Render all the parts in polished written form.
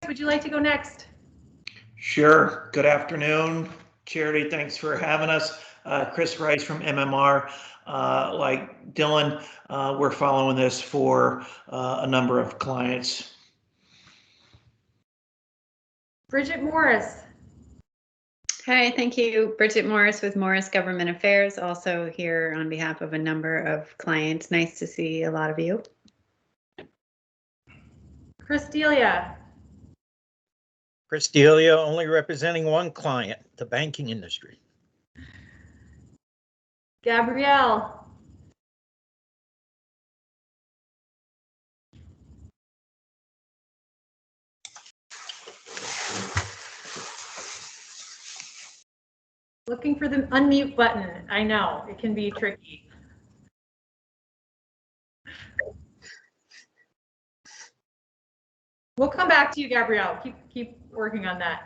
would you like to go next? Sure. Good afternoon, Charity. Thanks for having us. Chris Rice from MMR. Like Dylan, we're following this for a number of clients. Bridget Morris. Hi, thank you. Bridget Morris with Morris Government Affairs, also here on behalf of a number of clients. Nice to see a lot of you. Chris Delia. Chris Delia, only representing one client, the banking industry. Gabrielle. Looking for the unmute button. I know, it can be tricky. We'll come back to you, Gabrielle. Keep working on that.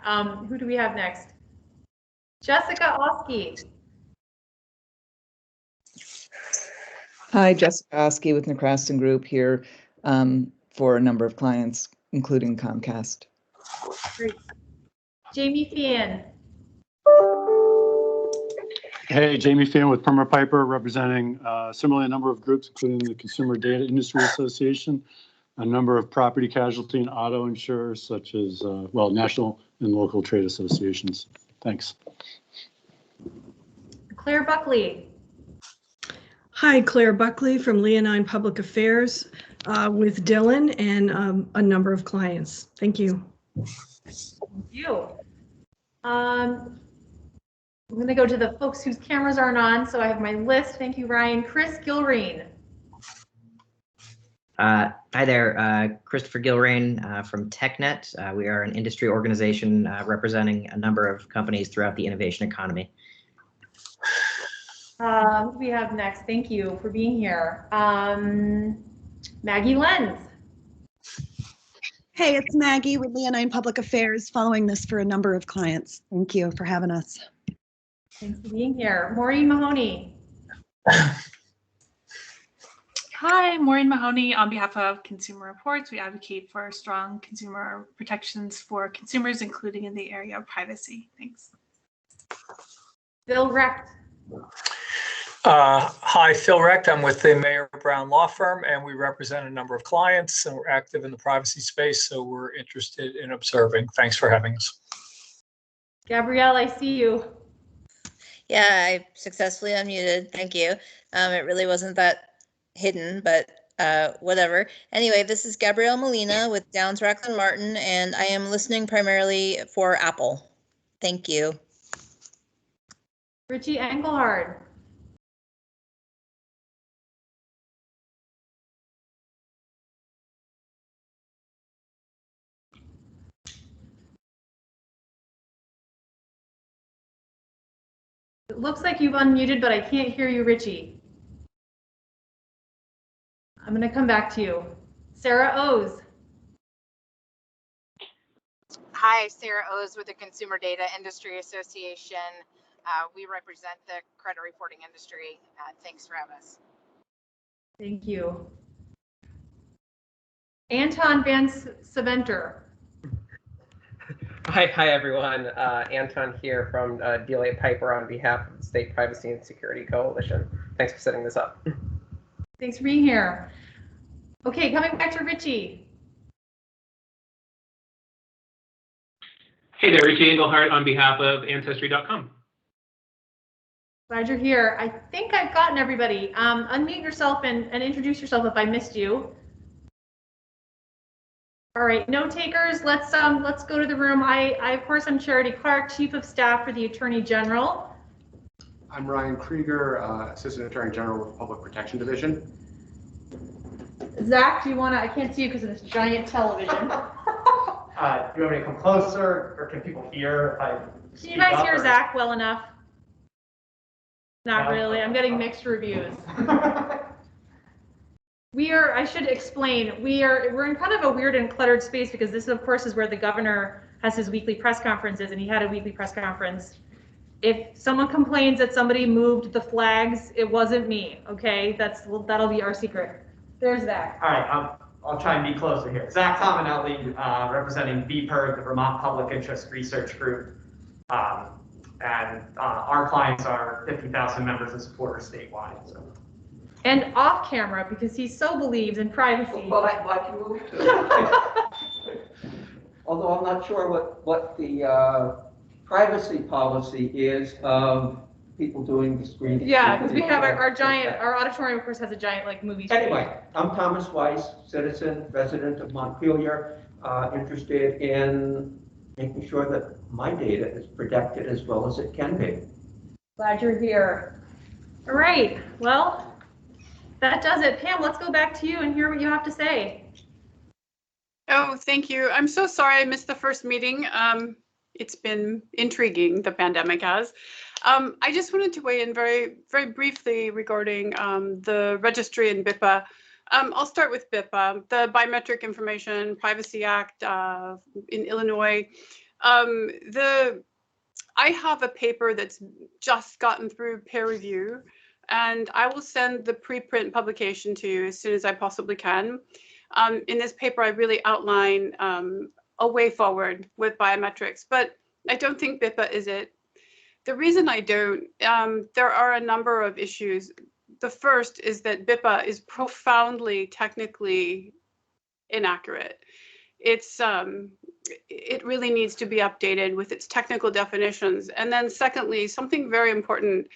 Who do we have next? Jessica Oski. Hi, Jessica Oski with Necraston Group here for a number of clients, including Comcast. Great. Jamie Fian. Hey, Jamie Fian with Perma Piper, representing similarly a number of groups, including the Consumer Data Industry Association, a number of property casualty and auto insurers, such as, well, national and local trade associations. Thanks. Claire Buckley. Hi, Claire Buckley from Leonine Public Affairs with Dylan and a number of clients. Thank you. Thank you. I'm going to go to the folks whose cameras aren't on, so I have my list. Thank you, Ryan. Chris Gilrain. Hi there, Christopher Gilrain from TechNet. We are an industry organization representing a number of companies throughout the innovation economy. Who do we have next? Thank you for being here. Maggie Lenz. Hey, it's Maggie with Leonine Public Affairs, following this for a number of clients. Thank you for having us. Thanks for being here. Maureen Mahoney. Hi, Maureen Mahoney. On behalf of Consumer Reports, we advocate for strong consumer protections for consumers, including in the area of privacy. Thanks. Phil Recht. Hi, Phil Recht. I'm with the Mayor Brown Law Firm, and we represent a number of clients, and we're active in the privacy space, so we're interested in observing. Thanks for having us. Gabrielle, I see you. Yeah, I successfully unmuted. Thank you. It really wasn't that hidden, but whatever. Anyway, this is Gabrielle Molina with Downs Racklin Martin, and I am listening primarily for Apple. Thank you. Richie Engelhard. It looks like you've unmuted, but I can't hear you, Richie. I'm going to come back to you. Sarah O's. Hi, Sarah O's with the Consumer Data Industry Association. We represent the credit reporting industry. Thanks for having us. Thank you. Anton Van Seventer. Hi everyone. Anton here from DLA Piper on behalf of the State Privacy and Security Coalition. Thanks for setting this up. Thanks for being here. Okay, coming back to Richie. Hey there, Richie Engelhardt on behalf of Ancestry.com. Glad you're here. I think I've gotten everybody. Unmute yourself and introduce yourself if I missed you. All right, note takers, let's go to the room. I of course I'm Charity Clark, Chief of Staff for the Attorney General. I'm Ryan Krieger, Assistant Attorney General with the Public Protection Division. Zach, do you want to? I can't see you because of this giant television. Do you want me to come closer, or can people hear if I Can you guys hear Zach well enough? Not really. I'm getting mixed reviews. I should explain, we're in kind of a weird and cluttered space because this, of course, is where the governor has his weekly press conferences, and he had a weekly press conference. If someone complains that somebody moved the flags, it wasn't me, okay? That'll be our secret. There's Zach. All right, I'll try and be closer here. Zach Tominelli, representing VPIRG, the Vermont Public Interest Research Group. And our clients are 50,000 members and supporters statewide. So. And off camera, because he so believes in privacy. Well, I'd like to move to. Although I'm not sure what the privacy policy is of people doing the screening. Yeah, because we have our giant, our auditorium, of course, has a giant like movie screen. Anyway, I'm Thomas Weiss, citizen, resident of Montpelier, interested in making sure that my data is protected as well as it can be. Glad you're here. All right, well, that does it. Pam, let's go back to you and hear what you have to say. Oh, thank you. I'm so sorry I missed the first meeting. It's been intriguing, the pandemic has. I just wanted to weigh in very briefly regarding the registry and BIPA. I'll start with BIPA, the Biometric Information Privacy Act in Illinois. I have a paper that's just gotten through peer review, and I will send the preprint publication to you as soon as I possibly can. In this paper, I really outline a way forward with biometrics, but I don't think BIPA is it. The reason I don't, there are a number of issues. The first is that BIPA is profoundly technically inaccurate. It really needs to be updated with its technical definitions. And then secondly, something very important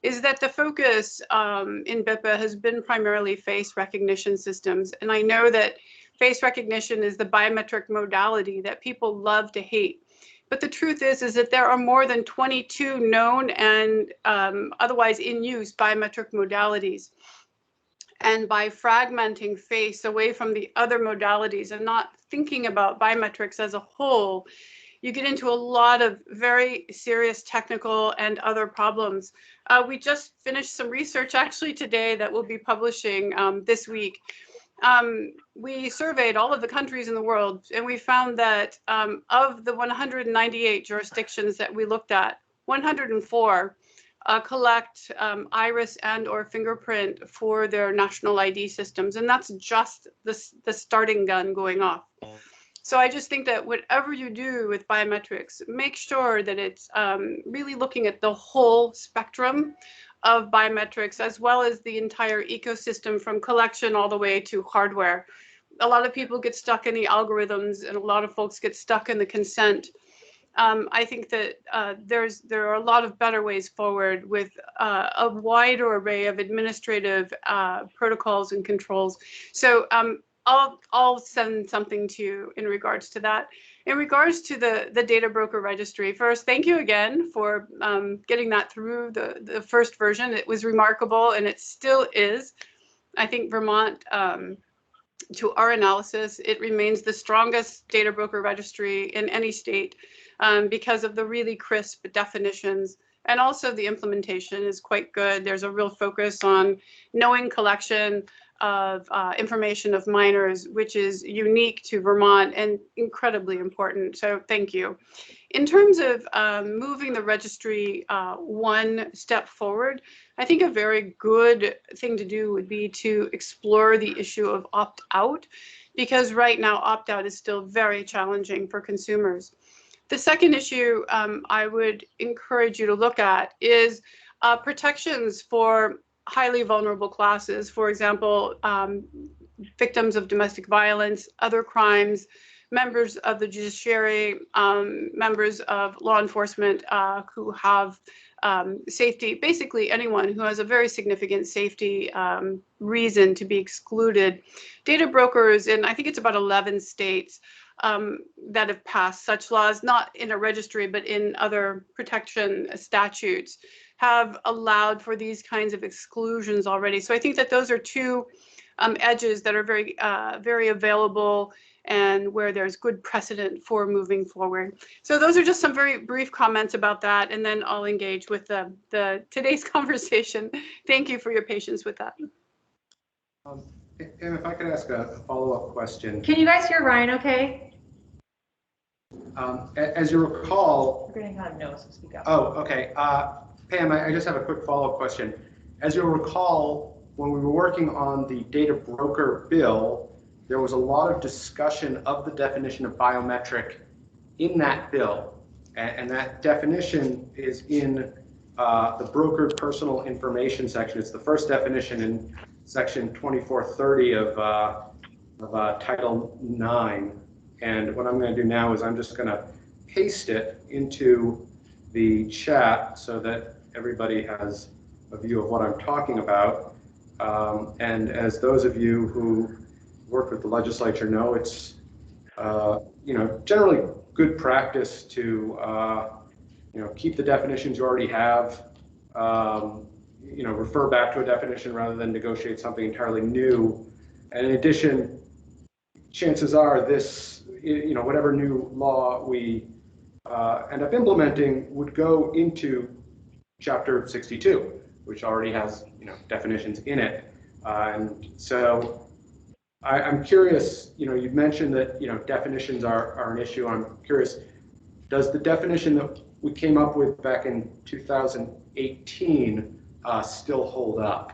is that the focus in BIPA has been primarily face recognition systems. And I know that face recognition is the biometric modality that people love to hate. But the truth is that there are more than 22 known and otherwise in use biometric modalities. And by fragmenting face away from the other modalities and not thinking about biometrics as a whole, you get into a lot of very serious technical and other problems. We just finished some research actually today that we'll be publishing this week. We surveyed all of the countries in the world, and we found that of the 198 jurisdictions that we looked at, 104 collect iris and or fingerprint for their national ID systems, and that's just the starting gun going off. So I just think that whatever you do with biometrics, make sure that it's really looking at the whole spectrum of biometrics, as well as the entire ecosystem from collection all the way to hardware. A lot of people get stuck in the algorithms, and a lot of folks get stuck in the consent. I think that there are a lot of better ways forward with a wider array of administrative protocols and controls. So I'll send something to you in regards to that. In regards to the data broker registry, first, thank you again for getting that through the first version. It was remarkable, and it still is. I think Vermont, to our analysis, it remains the strongest data broker registry in any state because of the really crisp definitions. And also the implementation is quite good. There's a real focus on knowing collection of information of minors, which is unique to Vermont and incredibly important. So thank you. In terms of moving the registry one step forward, I think a very good thing to do would be to explore the issue of opt-out, because right now opt-out is still very challenging for consumers. The second issue I would encourage you to look at is protections for highly vulnerable classes. For example, victims of domestic violence, other crimes, members of the judiciary, members of law enforcement who have safety, basically anyone who has a very significant safety reason to be excluded. Data brokers in, I think it's about 11 states that have passed such laws, not in a registry, but in other protection statutes, have allowed for these kinds of exclusions already. So I think that those are two edges that are very available and where there's good precedent for moving forward. So those are just some very brief comments about that, and then I'll engage with the today's conversation. Thank you for your patience with that. And if I could ask a follow-up question. Can you guys hear Ryan okay? As you recall... We're getting kind of no, so speak up. Oh, okay. Pam, I just have a quick follow-up question. As you'll recall, when we were working on the data broker bill, there was a lot of discussion of the definition of biometric in that bill. And that definition is in the brokered personal information section. It's the first definition in section 2430 of Title 9. And what I'm going to do now is I'm just going to paste it into the chat so that everybody has a view of what I'm talking about. And as those of you who work with the legislature know, it's generally good practice to keep the definitions you already have. Refer back to a definition rather than negotiate something entirely new. And in addition, chances are this, whatever new law we end up implementing would go into Chapter 62, which already has definitions in it. And so I'm curious, you've mentioned that definitions are an issue. I'm curious, does the definition that we came up with back in 2018 still hold up?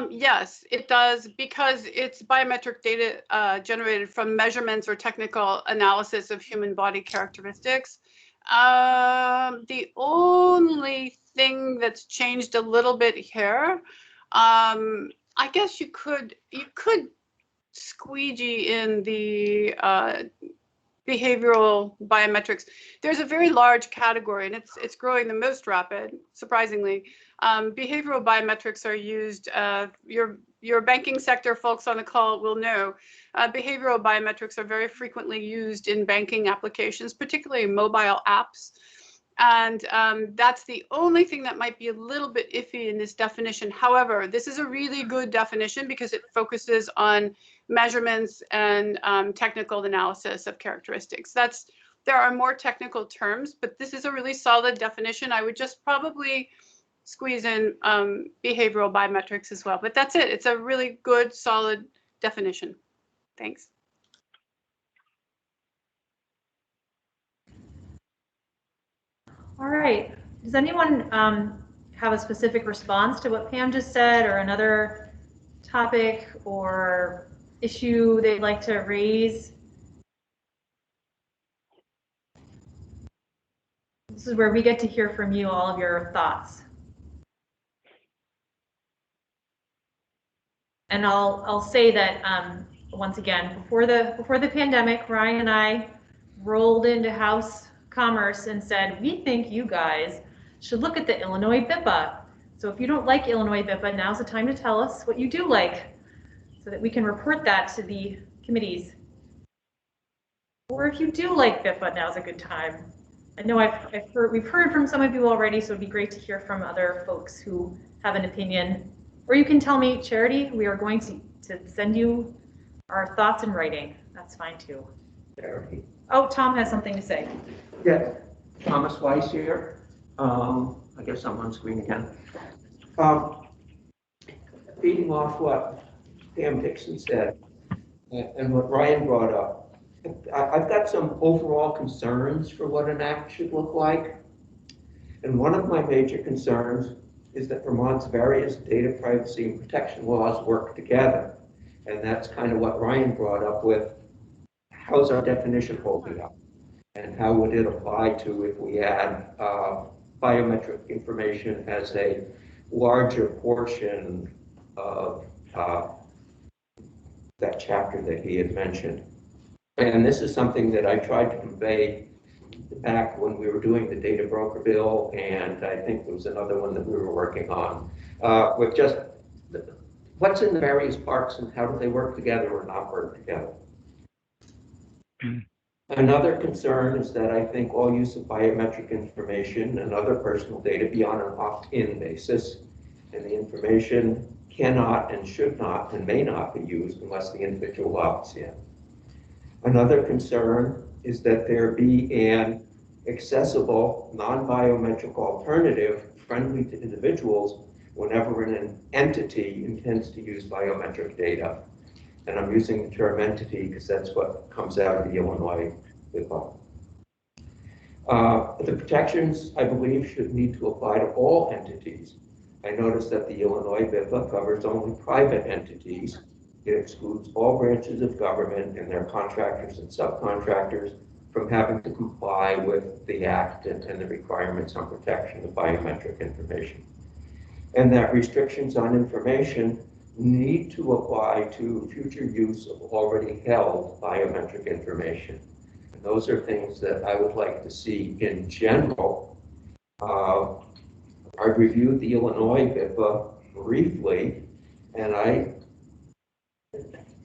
Yes, it does, because it's biometric data generated from measurements or technical analysis of human body characteristics. The only thing that's changed a little bit here, I guess you could squeegee in the behavioral biometrics. There's a very large category, and it's growing the most rapid, surprisingly. Behavioral biometrics are used. Your banking sector folks on the call will know. Behavioral biometrics are very frequently used in banking applications, particularly mobile apps. And that's the only thing that might be a little bit iffy in this definition. However, this is a really good definition because it focuses on measurements and technical analysis of characteristics. There are more technical terms, but this is a really solid definition. I would just probably squeeze in behavioral biometrics as well. But that's it. It's a really good, solid definition. Thanks. All right. Does anyone have a specific response to what Pam just said, or another topic or issue they'd like to raise? This is where we get to hear from you, all of your thoughts. And I'll say that once again, before the pandemic, Ryan and I rolled into House Commerce and said, we think you guys should look at the Illinois BIPA. So if you don't like Illinois BIPA, now's the time to tell us what you do like, so that we can report that to the committees. Or if you do like BIPA, now's a good time. I know we've heard from some of you already, so it'd be great to hear from other folks who have an opinion. Or you can tell me, Charity, we are going to send you our thoughts in writing. That's fine too. Charity. Oh, Tom has something to say. Yeah, Thomas Weiss here. I guess I'm on screen again. Feeding off what Pam Dixon said and what Ryan brought up, I've got some overall concerns for what an act should look like. And one of my major concerns is that Vermont's various data privacy and protection laws work together. And that's kind of what Ryan brought up with, how's our definition holding up? And how would it apply to if we add biometric information as a larger portion of that chapter that he had mentioned? And this is something that I tried to convey back when we were doing the data broker bill, and I think there was another one that we were working on, with just what's in the various parts and how do they work together or not work together. Another concern is that I think all use of biometric information and other personal data be on an opt-in basis, and the information cannot and should not and may not be used unless the individual opts in. Another concern is that there be an accessible, non-biometric alternative friendly to individuals whenever an entity intends to use biometric data. And I'm using the term entity because that's what comes out of the Illinois BIPA. The protections, I believe, should need to apply to all entities. I noticed that the Illinois BIPA covers only private entities, It excludes all branches of government and their contractors and subcontractors from having to comply with the Act and the requirements on protection of biometric information. And that restrictions on information need to apply to future use of already held biometric information. And those are things that I would like to see in general. I reviewed the Illinois BIPA briefly, and I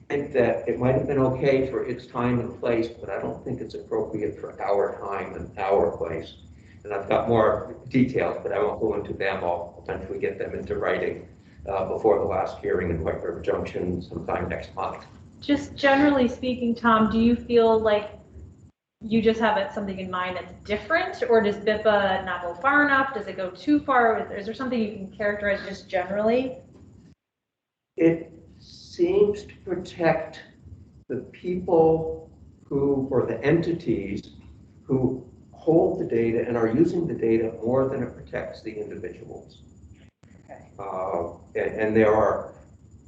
think that it might have been okay for its time and place, but I don't think it's appropriate for our time and our place. And I've got more details, but I won't go into them. I'll eventually get them into writing before the last hearing in White River Junction sometime next month. Just generally speaking, Tom, do you feel like you just have something in mind that's different, or does BIPA not go far enough? Does it go too far? Is there something you can characterize just generally? It seems to protect the people who, or the entities who hold the data and are using the data more than it protects the individuals. Okay. And there are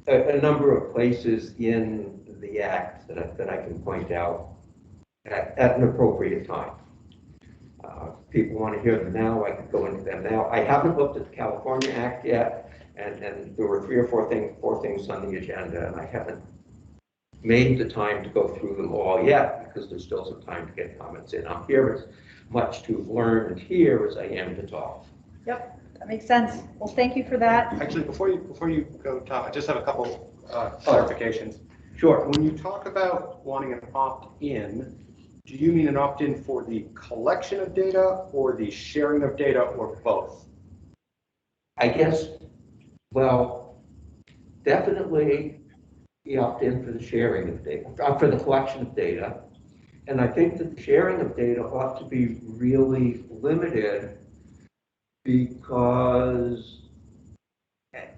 a number of places in the Act that I can point out at an appropriate time. People want to hear them now, I can go into them now. I haven't looked at the California Act yet, and there were four things on the agenda, and I haven't made the time to go through them all yet because there's still some time to get comments in. I'm here as much to learn and hear as I am to talk. Yep, that makes sense. Well, thank you for that. Actually, before you go, Tom, I just have a couple clarifications. Sure. When you talk about wanting an opt-in, do you mean an opt-in for the collection of data or the sharing of data, or both? I guess, well, definitely the opt-in for the sharing of data, for the collection of data. And I think that the sharing of data ought to be really limited because,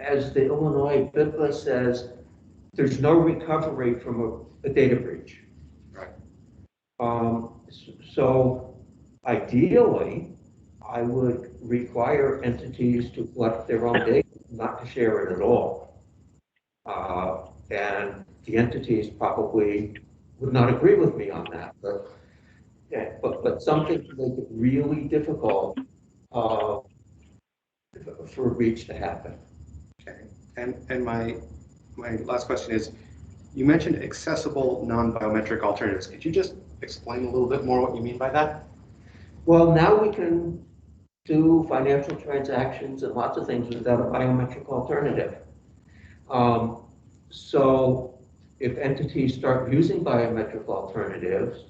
as the Illinois BIPA says, there's no recovery from a data breach. Right. So ideally, I would require entities to collect their own data, not to share it at all. And the entities probably would not agree with me on that, but something to make it really difficult for a breach to happen. Okay. And my last question is, you mentioned accessible non-biometric alternatives. Could you just explain a little bit more what you mean by that? Well, now we can do financial transactions and lots of things without a biometric alternative. So if entities start using biometric alternatives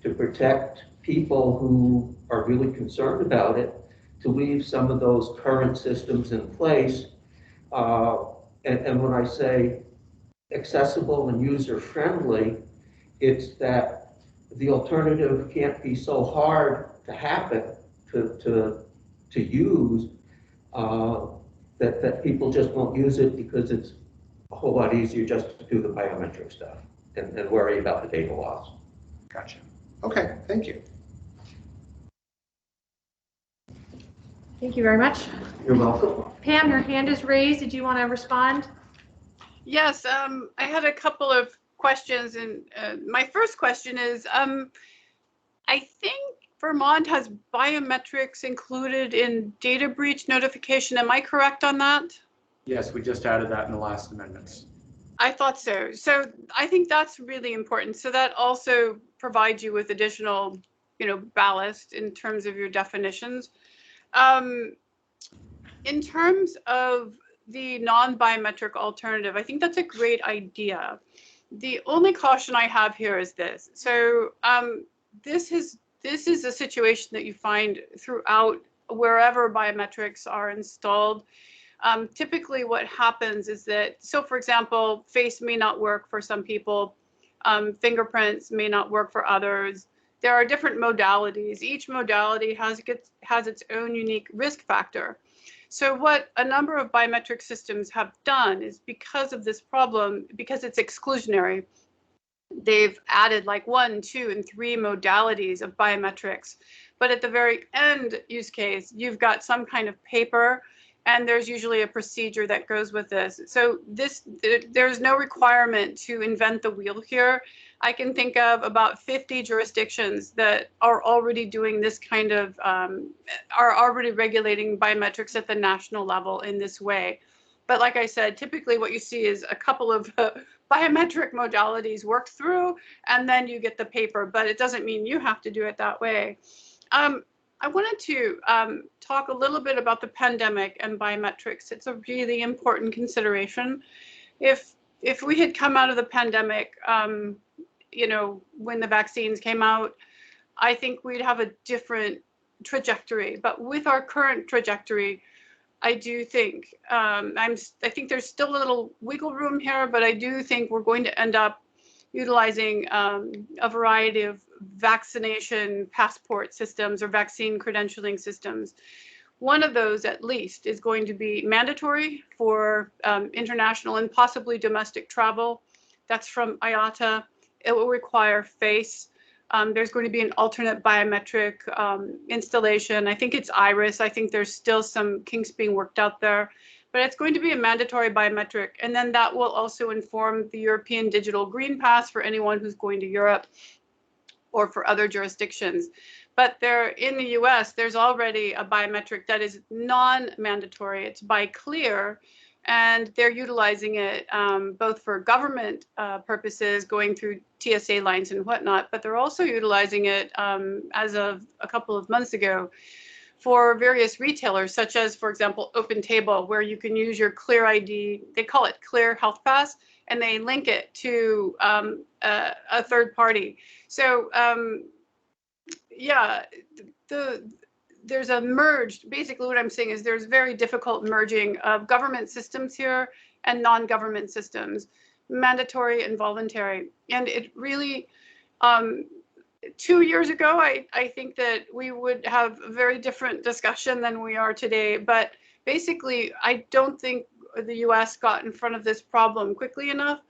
to protect people who are really concerned about it, to leave some of those current systems in place, and when I say accessible and user-friendly, it's that the alternative can't be so hard to happen, to use, that people just won't use it because it's a whole lot easier just to do the biometric stuff and worry about the data loss. Gotcha. Okay, thank you. Thank you very much. You're welcome. Pam, your hand is raised. Did you want to respond? Yes, I had a couple of questions, and my first question is, I think Vermont has biometrics included in data breach notification. Am I correct on that? Yes, we just added that in the last amendments. I thought so. So I think that's really important. So that also provides you with additional, ballast in terms of your definitions. In terms of the non-biometric alternative, I think that's a great idea. The only caution I have here is this. So this is a situation that you find throughout wherever biometrics are installed. Typically what happens is that, so for example, face may not work for some people, fingerprints may not work for others. There are different modalities. Each modality has its own unique risk factor. So what a number of biometric systems have done is, because of this problem, because it's exclusionary, they've added like 1, 2, and 3 modalities of biometrics. But at the very end use case, you've got some kind of paper and there's usually a procedure that goes with this. So there's no requirement to invent the wheel here. I can think of about 50 jurisdictions that are already doing this kind of, are already regulating biometrics at the national level in this way. But like I said, typically what you see is a couple of biometric modalities worked through, and then you get the paper, but it doesn't mean you have to do it that way. I wanted to talk a little bit about the pandemic and biometrics. It's a really important consideration. If we had come out of the pandemic, you know, when the vaccines came out, I think we'd have a different trajectory. But with our current trajectory, I do think I think there's still a little wiggle room here, but I do think we're going to end up utilizing a variety of vaccination passport systems or vaccine credentialing systems. One of those, at least, is going to be mandatory for international and possibly domestic travel. That's from IATA. It will require face. There's going to be an alternate biometric installation. I think it's iris. I think there's still some kinks being worked out there, but it's going to be a mandatory biometric. And then that will also inform the European Digital Green Pass for anyone who's going to Europe or for other jurisdictions. But there, in the US, there's already a biometric that is non-mandatory. It's by Clear, and they're utilizing it both for government purposes, going through TSA lines and whatnot, but they're also utilizing it as of a couple of months ago for various retailers, such as, for example, Open Table, where you can use your Clear ID, they call it Clear Health Pass, and they link it to a third party. So yeah, there's a merged, basically what I'm saying is there's very difficult merging of government systems here and non-government systems, mandatory and voluntary. And it really, 2 years ago, I think that we would have a very different discussion than we are today. But basically, I don't think the US got in front of this problem quickly enough.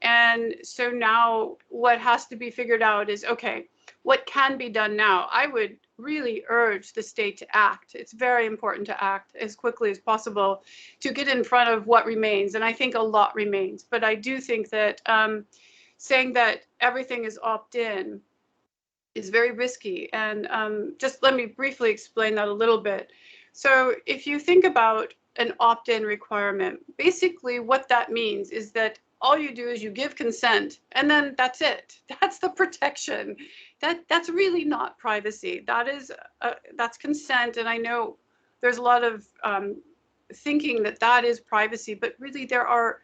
And so now what has to be figured out is, okay, what can be done now? I would really urge the state to act. It's very important to act as quickly as possible to get in front of what remains. And I think a lot remains. But I do think that saying that everything is opt-in is very risky. And just let me briefly explain that a little bit. So if you think about an opt-in requirement, basically what that means is that all you do is you give consent, and then that's it. That's the protection. That's really not privacy. That's consent. And I know there's a lot of thinking that that is privacy, but really there are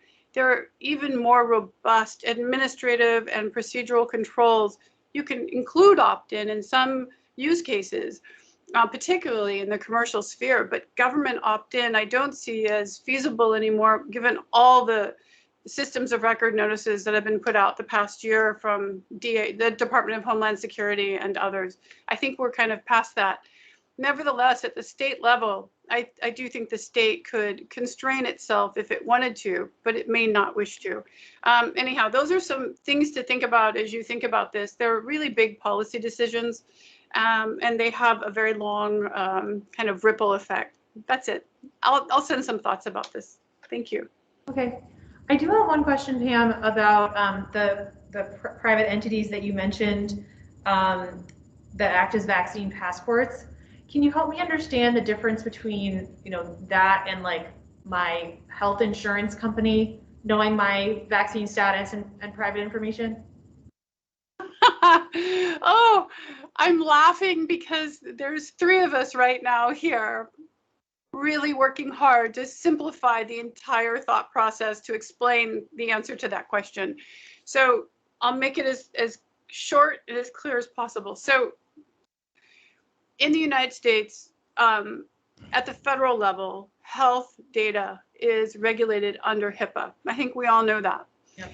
even more robust administrative and procedural controls. You can include opt-in in some use cases, particularly in the commercial sphere, but government opt-in I don't see as feasible anymore, given all the systems of record notices that have been put out the past year from the Department of Homeland Security and others. I think we're kind of past that. Nevertheless, at the state level, I do think the state could constrain itself if it wanted to, but it may not wish to. Anyhow, those are some things to think about as you think about this. They're really big policy decisions, and they have a very long kind of ripple effect. That's it. I'll send some thoughts about this. Thank you. Okay. I do have one question, Pam, about the private entities that you mentioned that act as vaccine passports. Can you help me understand the difference between, you know, that and like my health insurance company knowing my vaccine status and private information? Oh, I'm laughing because there's 3 of us right now here really working hard to simplify the entire thought process to explain the answer to that question. So I'll make it as short and as clear as possible. So in the United States, at the federal level, health data is regulated under HIPAA. I think we all know that. Yep.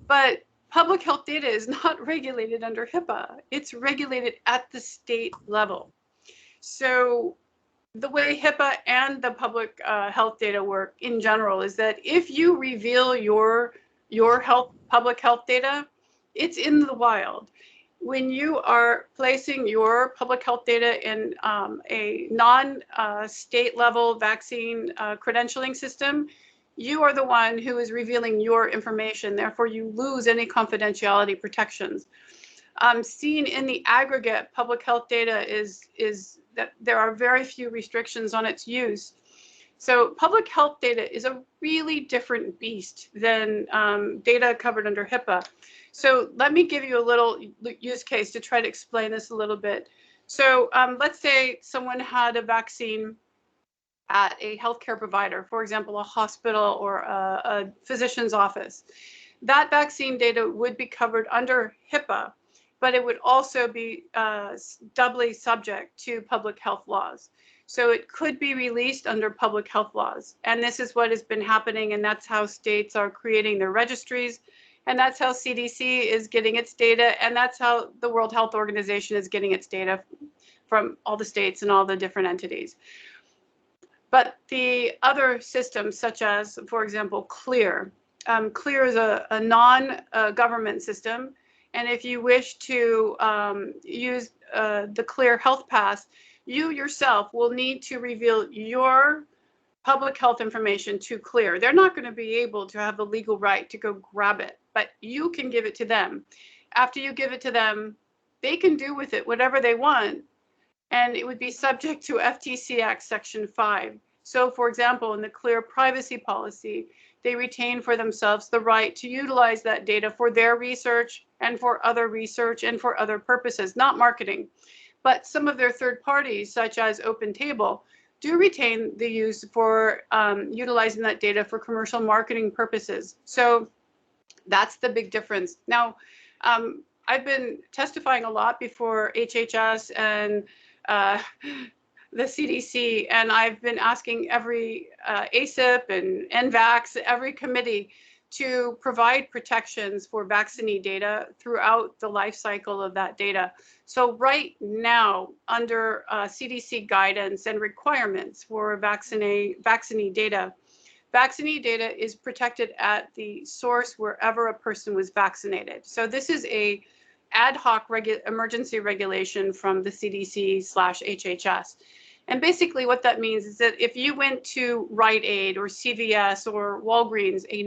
But public health data is not regulated under HIPAA. It's regulated at the state level. So the way HIPAA and the public health data work in general is that if you reveal your public health data, it's in the wild. when you are placing your public health data in a non-state level vaccine credentialing system, you are the one who is revealing your information. Therefore, you lose any confidentiality protections. Seen in the aggregate, public health data is that there are very few restrictions on its use. So public health data is a really different beast than data covered under HIPAA. So let me give you a little use case to try to explain this a little bit. So let's say someone had a vaccine at a healthcare provider, for example, a hospital or a physician's office. That vaccine data would be covered under HIPAA, but it would also be doubly subject to public health laws. So it could be released under public health laws. And this is what has been happening, and that's how states are creating their registries, and that's how CDC is getting its data, and that's how the World Health Organization is getting its data from all the states and all the different entities. But the other systems, such as, for example, CLEAR. CLEAR is a non-government system, and if you wish to use the CLEAR Health Pass, you yourself will need to reveal your public health information to CLEAR. They're not going to be able to have the legal right to go grab it, but you can give it to them. After you give it to them, they can do with it whatever they want, and it would be subject to FTC Act Section 5. So, for example, in the CLEAR privacy policy, they retain for themselves the right to utilize that data for their research and for other purposes, not marketing. But some of their third parties, such as OpenTable, do retain the use for utilizing that data for commercial marketing purposes. So that's the big difference. Now, I've been testifying a lot before HHS and the CDC, and I've been asking every ACIP and NVAX, every committee, to provide protections for vaccinee data throughout the life cycle of that data. So right now, under CDC guidance and requirements for vaccinee data is protected at the source wherever a person was vaccinated. So this is a ad hoc emergency regulation from the CDC/HHS. And basically what that means is that if you went to Rite Aid or CVS or Walgreens, a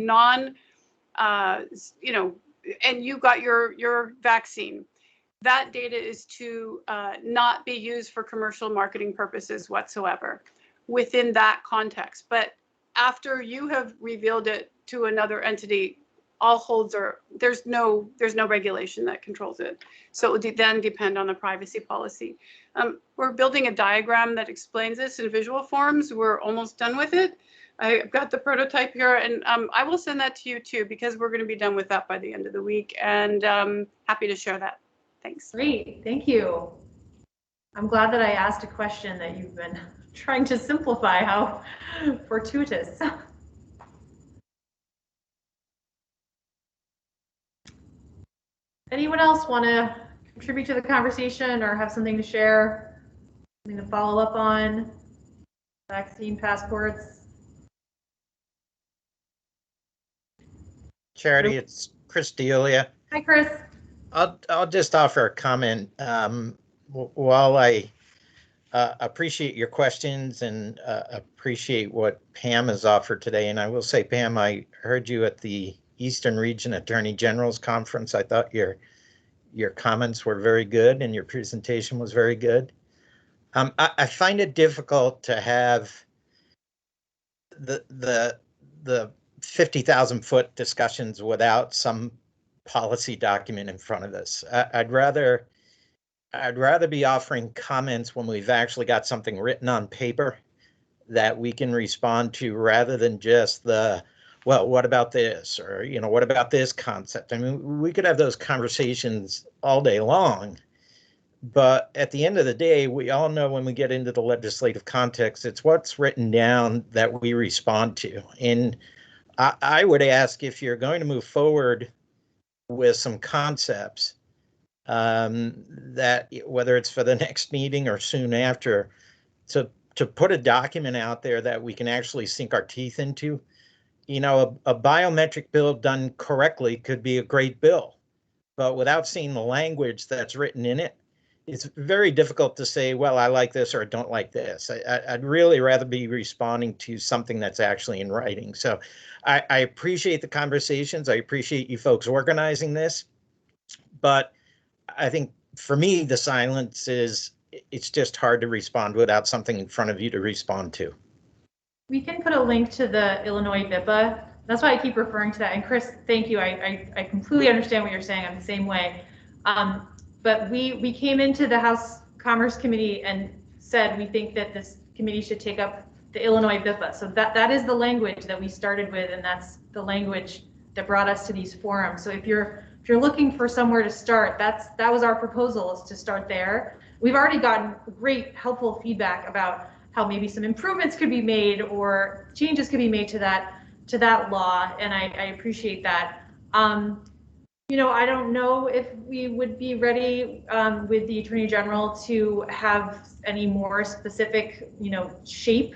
and you got your vaccine, that data is to not be used for commercial marketing purposes whatsoever within that context. But after you have revealed it to another entity, all holds are, there's no regulation that controls it. So it would then depend on the privacy policy. We're building a diagram that explains this in visual forms. We're almost done with it. I've got the prototype here, and I will send that to you too, because we're going to be done with that by the end of the week, and happy to share that. Thanks. Great, thank you. I'm glad that I asked a question that you've been trying to simplify. How fortuitous. Anyone else want to contribute to the conversation or have something to share, something to follow up on? Vaccine passports? Charity, it's Chris D'Elia. Hi, Chris. I'll just offer a comment. While I appreciate your questions and appreciate what Pam has offered today, and I will say, Pam, I heard you at the Eastern Region Attorney General's Conference. I thought your comments were very good and your presentation was very good. I find it difficult to have the 50,000-foot discussions without some policy document in front of us. I'd rather be offering comments when we've actually got something written on paper that we can respond to, rather than just the, well, what about this? Or, what about this concept? I mean, we could have those conversations all day long, but at the end of the day, we all know when we get into the legislative context, it's what's written down that we respond to. And I would ask, if you're going to move forward with some concepts, that whether it's for the next meeting or soon after, to put a document out there that we can actually sink our teeth into. A biometric bill done correctly could be a great bill, but without seeing the language that's written in it, it's very difficult to say, well, I like this or I don't like this. I'd really rather be responding to something that's actually in writing. So I appreciate the conversations. I appreciate you folks organizing this. But I think for me, the silence is, it's just hard to respond without something in front of you to respond to. We can put a link to the Illinois BIPA. That's why I keep referring to that. And Chris, thank you. I completely understand what you're saying. I'm the same way. But we came into the House Commerce Committee and said we think that this committee should take up the Illinois BIPA. So that is the language that we started with, and that's the language that brought us to these forums. So if you're looking for somewhere to start, that was our proposal, is to start there. We've already gotten great helpful feedback about how maybe some improvements could be made or changes could be made to that law, and I appreciate that. You know, I don't know if we would be ready with the Attorney General to have any more specific, you know, shape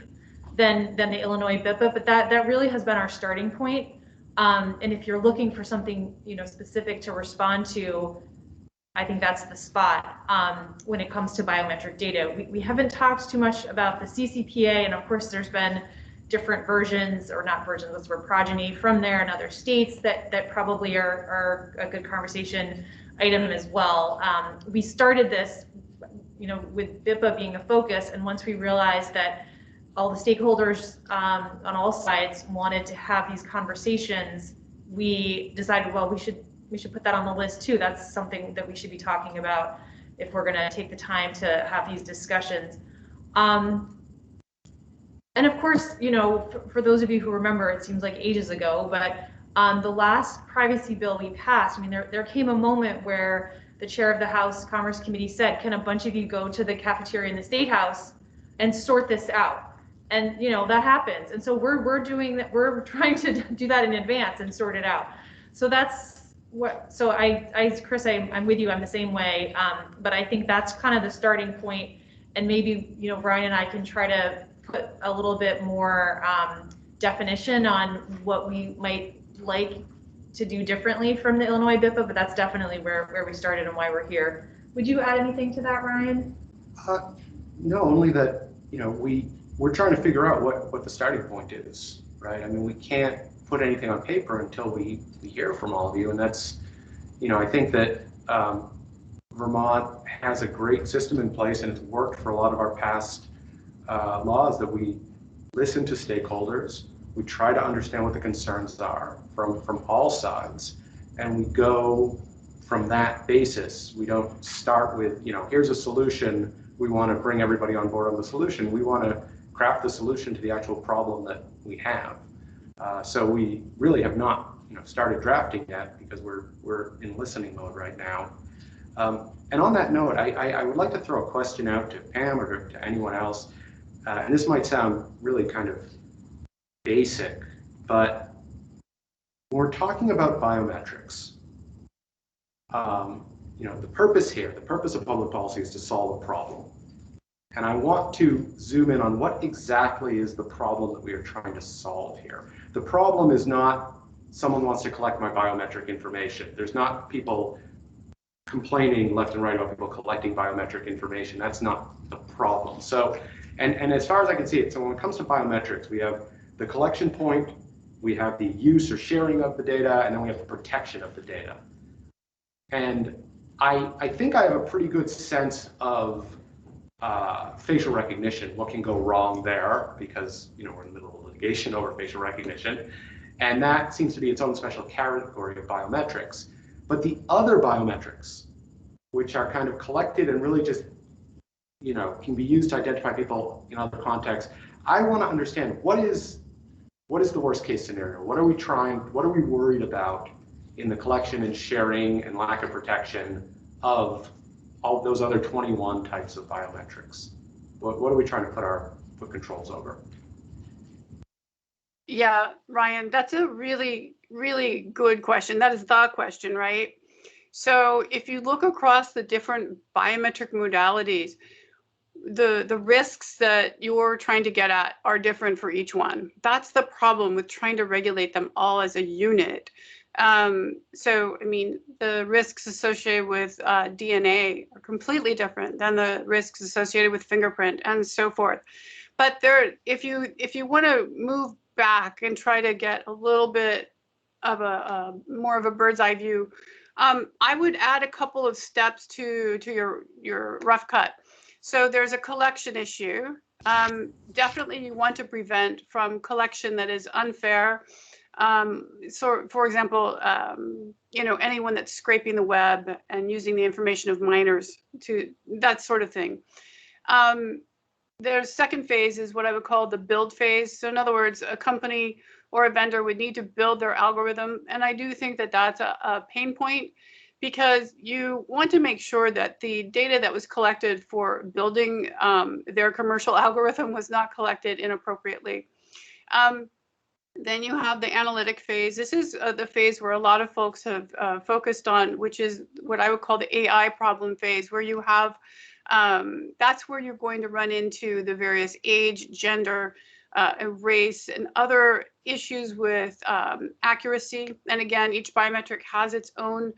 than the Illinois BIPA, but that really has been our starting point. And if you're looking for something, you know, specific to respond to, I think that's the spot when it comes to biometric data. We haven't talked too much about the CCPA, and of course there's been different versions, or not versions, those were progeny from there in other states that probably are a good conversation item as well. We started this, you know, with BIPA being a focus, and once we realized that all the stakeholders on all sides wanted to have these conversations, we decided, well, we should put that on the list too. That's something that we should be talking about if we're going to take the time to have these discussions. And of course, you know, for those of you who remember, it seems like ages ago, but the last privacy bill we passed, I mean, there came a moment where the chair of the House Commerce Committee said, can a bunch of you go to the cafeteria in the State House and sort this out? And, you know, that happens. And so we're doing that. We're trying to do that in advance and sort it out. So that's what, so Chris, I'm with you. I'm the same way. But I think that's kind of the starting point. And maybe, you know, Brian and I can try to put a little bit more definition on what we might like to do differently from the Illinois BIPA, but that's definitely where we started and why we're here. Would you add anything to that, Ryan? No, only that, you know, we're trying to figure out what the starting point is, right? I mean, we can't put anything on paper until we hear from all of you, and that's, you know, I think that Vermont has a great system in place, and it's worked for a lot of our past laws, that we listen to stakeholders, we try to understand what the concerns are from all sides, and we go from that basis. We don't start with, you know, here's a solution, we want to bring everybody on board on the solution. We want to craft the solution to the actual problem that we have. So we really have not, you know, started drafting yet, because we're in listening mode right now. And on that note, I would like to throw a question out to Pam or to anyone else. And this might sound really kind of basic, but when we're talking about biometrics, you know, the purpose of public policy is to solve a problem. And I want to zoom in on what exactly is the problem that we are trying to solve here. The problem is not someone wants to collect my biometric information. There's not people complaining left and right about people collecting biometric information. That's not the problem. So, and as far as I can see it, so when it comes to biometrics, we have the collection point, we have the use or sharing of the data, and then we have the protection of the data. And I think I have a pretty good sense of facial recognition, what can go wrong there, because, you know, we're in the middle of litigation over facial recognition, and that seems to be its own special category of biometrics. But the other biometrics, which are kind of collected and really just, you know, can be used to identify people in other contexts, I want to understand what is the worst case scenario? What are we worried about in the collection and sharing and lack of protection of all those other 21 types of biometrics? What are we trying to put controls over? Yeah, Ryan, that's a really, really good question. That is the question, right? So if you look across the different biometric modalities, the risks that you're trying to get at are different for each one. That's the problem with trying to regulate them all as a unit. So, I mean, the risks associated with DNA are completely different than the risks associated with fingerprint and so forth. But if you want to move back and try to get a little bit of a more of a bird's eye view, I would add a couple of steps to your rough cut. So there's a collection issue. Definitely you want to prevent from collection that is unfair. So for example, anyone that's scraping the web and using the information of minors to that sort of thing. There's second phase is what I would call the build phase. So in other words, a company or a vendor would need to build their algorithm. And I do think that that's a pain point, because you want to make sure that the data that was collected for building their commercial algorithm was not collected inappropriately. Then you have the analytic phase. This is the phase where a lot of folks have focused on, which is what I would call the AI problem phase, where you have, that's where you're going to run into the various age, gender, race, and other issues with accuracy. And again, each biometric has its own,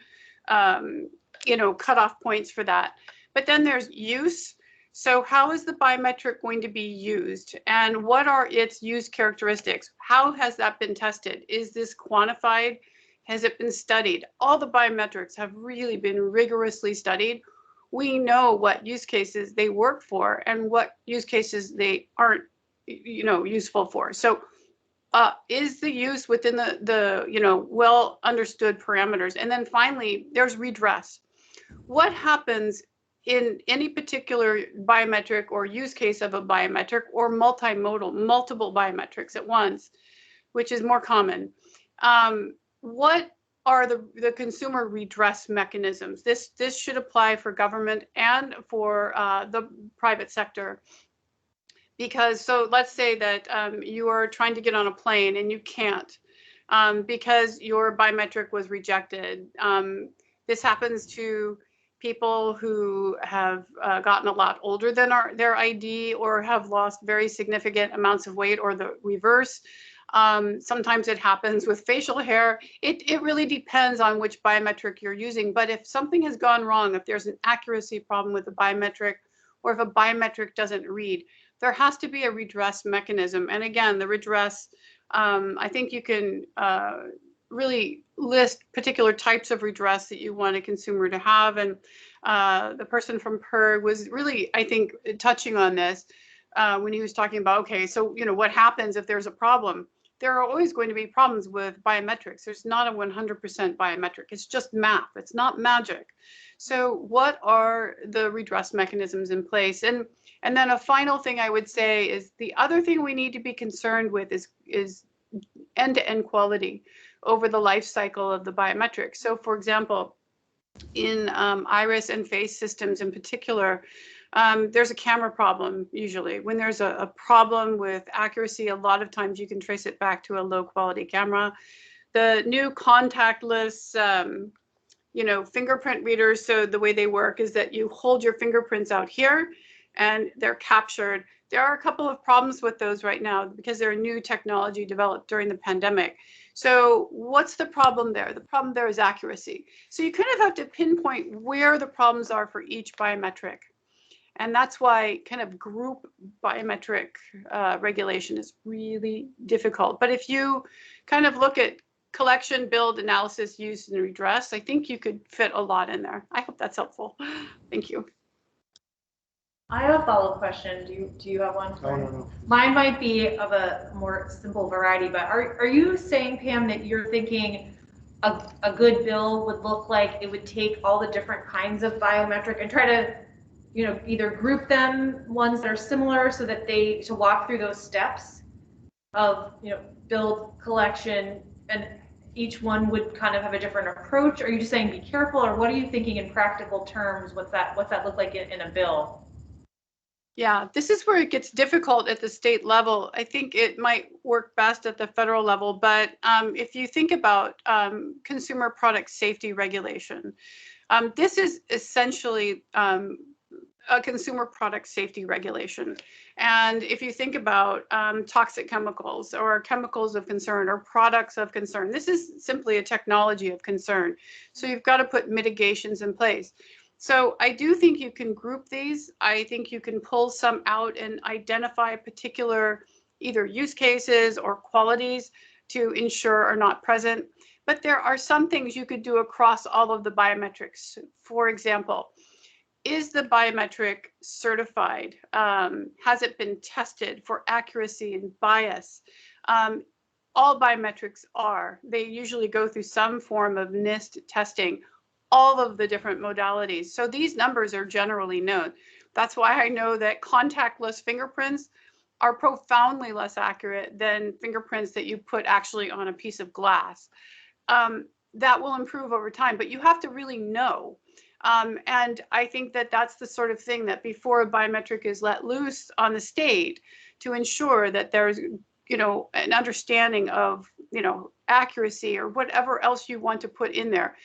cutoff points for that. But then there's use. So how is the biometric going to be used, and what are its use characteristics? How has that been tested? Is this quantified? Has it been studied? All the biometrics have really been rigorously studied. We know what use cases they work for and what use cases they aren't, useful for. So is the use within the well understood parameters? And then finally, there's redress. What happens in any particular biometric or use case of a biometric or multimodal, multiple biometrics at once, which is more common? What are the consumer redress mechanisms? This should apply for government and for the private sector. Because so let's say that you are trying to get on a plane and you can't because your biometric was rejected. This happens to people who have gotten a lot older than their ID, or have lost very significant amounts of weight, or the reverse. Sometimes it happens with facial hair. It really depends on which biometric you're using. But if something has gone wrong, if there's an accuracy problem with the biometric, or if a biometric doesn't read, there has to be a redress mechanism. And again, the redress, I think you can really list particular types of redress that you want a consumer to have. And the person from PER was really, I think, touching on this when he was talking about, okay, so, what happens if there's a problem? There are always going to be problems with biometrics. There's not a 100% biometric. It's just math. It's not magic. So what are the redress mechanisms in place? And then a final thing I would say is the other thing we need to be concerned with is end-to-end quality over the life cycle of the biometric. So for example, in iris and face systems in particular, there's a camera problem usually. When there's a problem with accuracy, a lot of times you can trace it back to a low quality camera. The new contactless fingerprint readers, so the way they work is that you hold your fingerprints out here and they're captured. There are a couple of problems with those right now because they're new technology developed during the pandemic. So what's the problem there? The problem there is accuracy. So you kind of have to pinpoint where the problems are for each biometric. And that's why kind of group biometric regulation is really difficult. But if you kind of look at collection, build, analysis, use, and redress, I think you could fit a lot in there. I hope that's helpful. Thank you. I have a follow-up question. Do you have one? No. Mine might be of a more simple variety, but are you saying, Pam, that you're thinking a good bill would look like it would take all the different kinds of biometric and try to, either group them, ones that are similar, so that to walk through those steps of, build, collection, and each one would kind of have a different approach? Or are you just saying be careful, or what are you thinking in practical terms? What's that look like in a bill? Yeah, this is where it gets difficult at the state level. I think it might work best at the federal level, but if you think about consumer product safety regulation, this is essentially a consumer product safety regulation. And if you think about toxic chemicals or chemicals of concern or products of concern, this is simply a technology of concern. So you've got to put mitigations in place. So I do think you can group these. I think you can pull some out and identify particular either use cases or qualities to ensure are not present. But there are some things you could do across all of the biometrics. For example, is the biometric certified? Has it been tested for accuracy and bias? All biometrics are. They usually go through some form of NIST testing, all of the different modalities. So these numbers are generally known. That's why I know that contactless fingerprints are profoundly less accurate than fingerprints that you put actually on a piece of glass. That will improve over time, but you have to really know. And I think that that's the sort of thing that before a biometric is let loose on the state, to ensure that there's, an understanding of, accuracy or whatever else you want to put in there.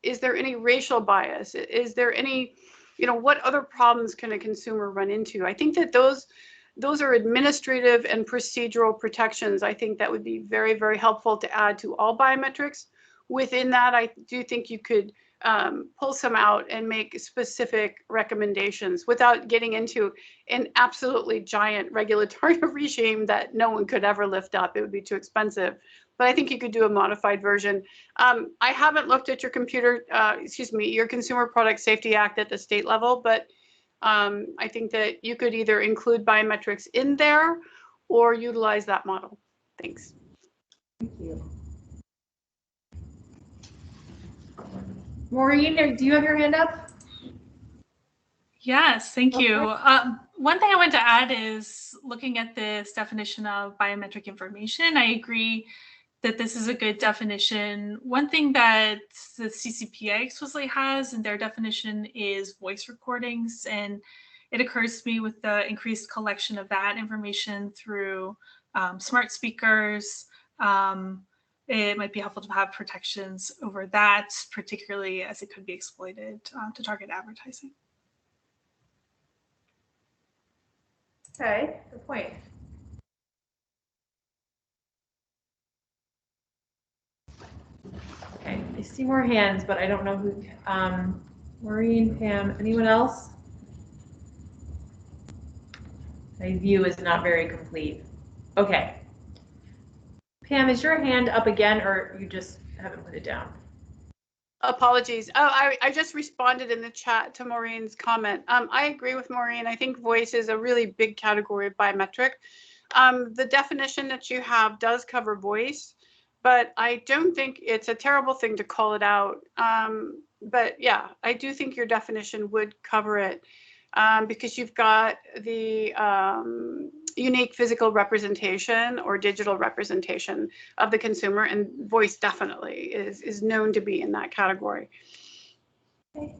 Is there any racial bias? Is there any, what other problems can a consumer run into? I think that those are administrative and procedural protections. I think that would be very, very helpful to add to all biometrics. Within that, I do think you could pull some out and make specific recommendations without getting into an absolutely giant regulatory regime that no one could ever lift up. It would be too expensive. But I think you could do a modified version. I haven't looked at your your Consumer Product Safety Act at the state level, but I think that you could either include biometrics in there or utilize that model. Thanks. Thank you. Maureen, do you have your hand up? Yes, thank you. One thing I want to add is looking at this definition of biometric information. I agree that this is a good definition. One thing that the CCPA explicitly has in their definition is voice recordings, and it occurs to me with the increased collection of that information through smart speakers, it might be helpful to have protections over that, particularly as it could be exploited to target advertising. Okay, good point. Okay, I see more hands, but I don't know who. Maureen, Pam, anyone else? My view is not very complete. Okay. Pam, is your hand up again, or you just haven't put it down? Apologies. Oh, I just responded in the chat to Maureen's comment. I agree with Maureen. I think voice is a really big category of biometric. The definition that you have does cover voice, but I don't think it's a terrible thing to call it out. But yeah, I do think your definition would cover it because you've got the unique physical representation or digital representation of the consumer, and voice definitely is known to be in that category. Okay.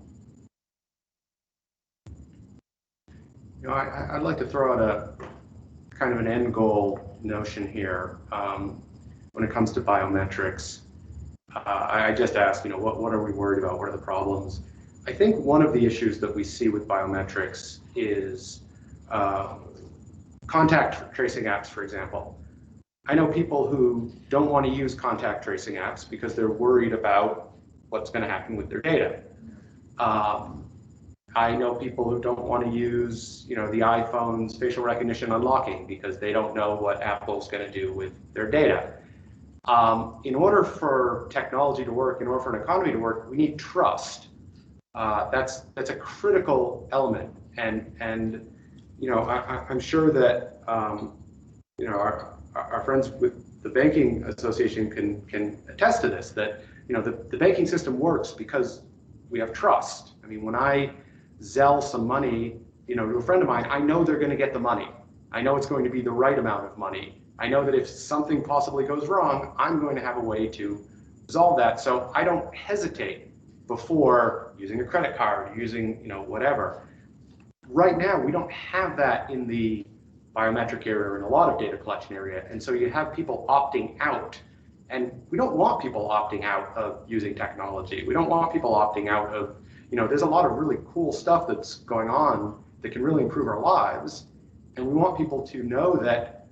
I'd like to throw out a kind of an end goal notion here when it comes to biometrics. I just asked, what are we worried about? What are the problems? I think one of the issues that we see with biometrics is contact tracing apps, for example. I know people who don't want to use contact tracing apps because they're worried about what's going to happen with their data. I know people who don't want to use, the iPhone's facial recognition unlocking because they don't know what Apple's going to do with their data. In order for technology to work, in order for an economy to work, we need trust. That's a critical element, and I'm sure that our friends with the banking association can attest to this. That the banking system works because we have trust. I mean, when I Zelle some money, to a friend of mine, I know they're going to get the money. I know it's going to be the right amount of money. I know that if something possibly goes wrong, I'm going to have a way to resolve that. So I don't hesitate before using a credit card, using whatever. Right now, we don't have that in the biometric area or in a lot of data collection area. And so you have people opting out. And we don't want people opting out of using technology. We don't want people opting out of, there's a lot of really cool stuff that's going on that can really improve our lives. And we want people to know that,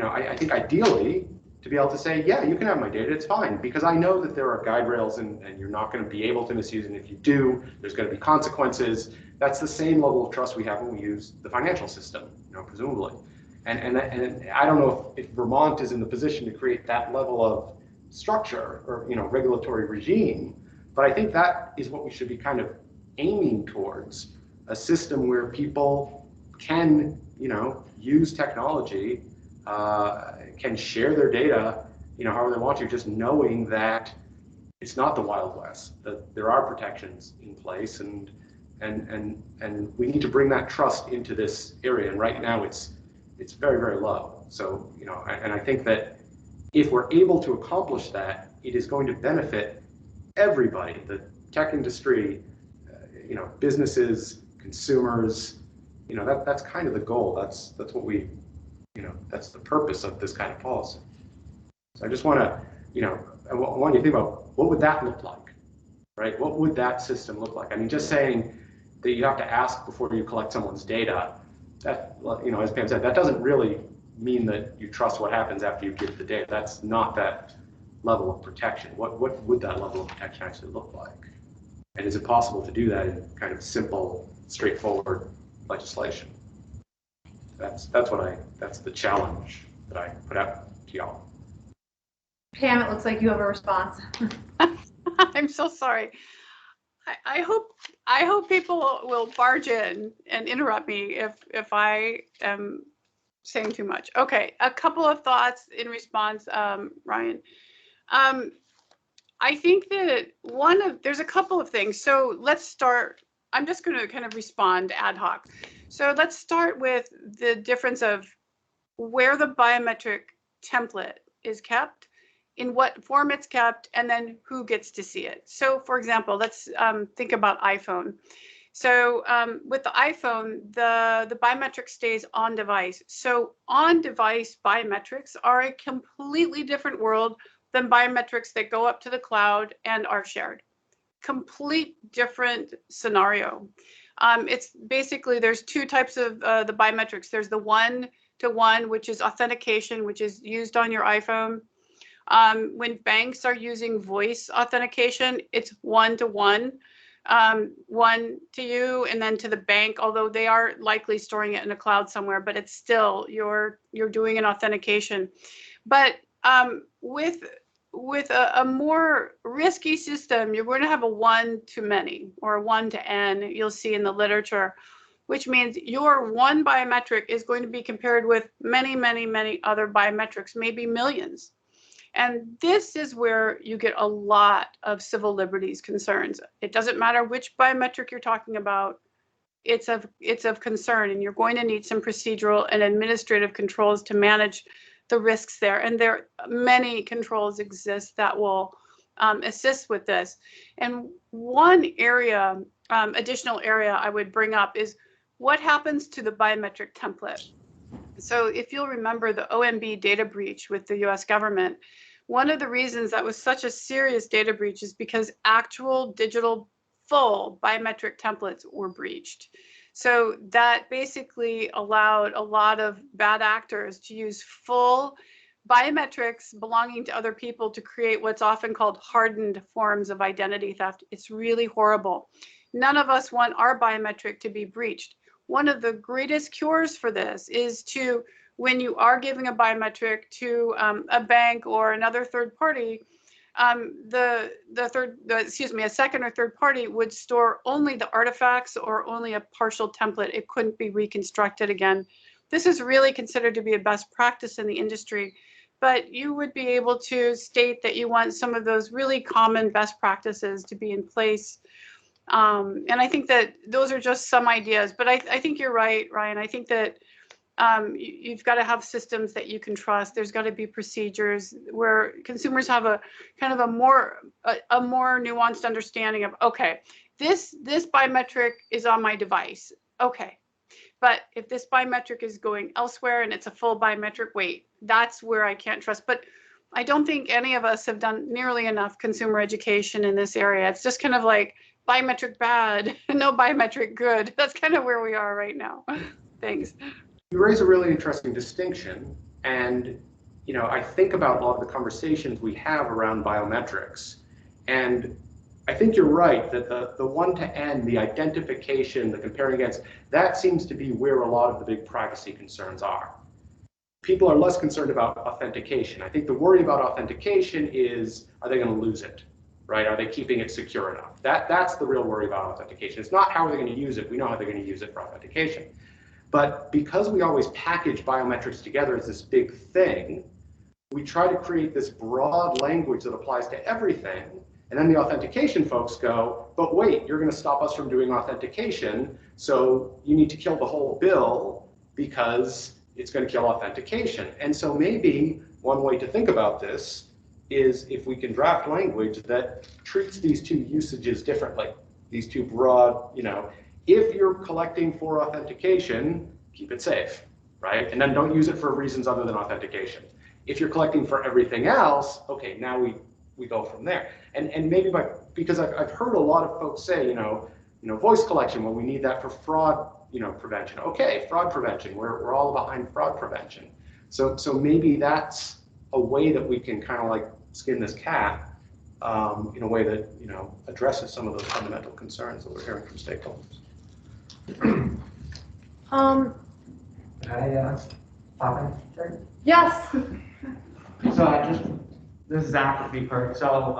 I think ideally to be able to say, yeah, you can have my data, it's fine, because I know that there are guide rails and you're not going to be able to misuse it. And if you do, there's going to be consequences. That's the same level of trust we have when we use the financial system, presumably. And I don't know if Vermont is in the position to create that level of structure or regulatory regime, but I think that is what we should be kind of aiming towards, a system where people can use technology, can share their data however they want to, just knowing that it's not the Wild West, that there are protections in place, and we need to bring that trust into this area. And right now it's very, very low. So and I think that if we're able to accomplish that, it is going to benefit everybody, the tech industry, businesses, consumers. That's kind of the goal. That's what we, that's the purpose of this kind of policy. So I just want to, I want you to think about what would that look like, right? What would that system look like? I mean, just saying that you have to ask before you collect someone's data, that, as Pam said, that doesn't really mean that you trust what happens after you give the data. That's not that level of protection. What would that level of protection actually look like? And is it possible to do that in kind of simple, straightforward legislation? That's the challenge that I put out to y'all. Pam, it looks like you have a response. I'm so sorry. I hope people will barge in and interrupt me if I am saying too much. Okay, a couple of thoughts in response, Ryan. I think that there's a couple of things. So let's start. I'm just going to kind of respond ad hoc. So let's start with the difference of where the biometric template is kept, in what form it's kept, and then who gets to see it. So for example, let's think about iPhone. So with the iPhone, the biometric stays on device. So on device biometrics are a completely different world than biometrics that go up to the cloud and are shared. Complete different scenario. It's basically, there's two types of the biometrics. There's the one-to-one, which is authentication, which is used on your iPhone. When banks are using voice authentication, it's one-to-one, one to you and then to the bank, although they are likely storing it in a cloud somewhere, but it's still, you're doing an authentication. But with a more risky system, you're going to have a one-to-many or a one-to-n, you'll see in the literature, which means your one biometric is going to be compared with many, many, many other biometrics, maybe millions. And this is where you get a lot of civil liberties concerns. It doesn't matter which biometric you're talking about, it's of concern, and you're going to need some procedural and administrative controls to manage the risks there. And many controls exist that will assist with this. And one area, additional area I would bring up is what happens to the biometric template. So if you'll remember the OMB data breach with the US government, one of the reasons that was such a serious data breach is because actual digital full biometric templates were breached. So that basically allowed a lot of bad actors to use full biometrics belonging to other people to create what's often called hardened forms of identity theft. It's really horrible. None of us want our biometric to be breached. One of the greatest cures for this is to, when you are giving a biometric to a bank or another third party, a second or third party would store only the artifacts or only a partial template. It couldn't be reconstructed again. This is really considered to be a best practice in the industry, but you would be able to state that you want some of those really common best practices to be in place. And I think that those are just some ideas, but I think you're right, Ryan. I think that you've got to have systems that you can trust. There's got to be procedures where consumers have a kind of a more nuanced understanding of, okay, this biometric is on my device. Okay. But if this biometric is going elsewhere and it's a full biometric, wait, that's where I can't trust. But I don't think any of us have done nearly enough consumer education in this area. It's just kind of like, biometric bad, no biometric good. That's kind of where we are right now. Thanks. You raise a really interesting distinction, and I think about a lot of the conversations we have around biometrics, and I think you're right that the one to end, the identification, the comparing against, that seems to be where a lot of the big privacy concerns are. People are less concerned about authentication. I think the worry about authentication is, are they going to lose it, right? Are they keeping it secure enough? That's the real worry about authentication. It's not how are they going to use it. We know how they're going to use it for authentication. But because we always package biometrics together as this big thing, we try to create this broad language that applies to everything. And then the authentication folks go, but wait, you're going to stop us from doing authentication. So you need to kill the whole bill because it's going to kill authentication. And so maybe one way to think about this is if we can draft language that treats these two usages differently, these two broad, if you're collecting for authentication, keep it safe, right? And then don't use it for reasons other than authentication. If you're collecting for everything else, okay, now we go from there. And maybe because I've heard a lot of folks say, voice collection, well, we need that for fraud, prevention. Okay, fraud prevention, we're all behind fraud prevention. So maybe that's a way that we can kind of like skin this cat in a way that, addresses some of those fundamental concerns that we're hearing from stakeholders. Yes. So this is Zach with BPERD. So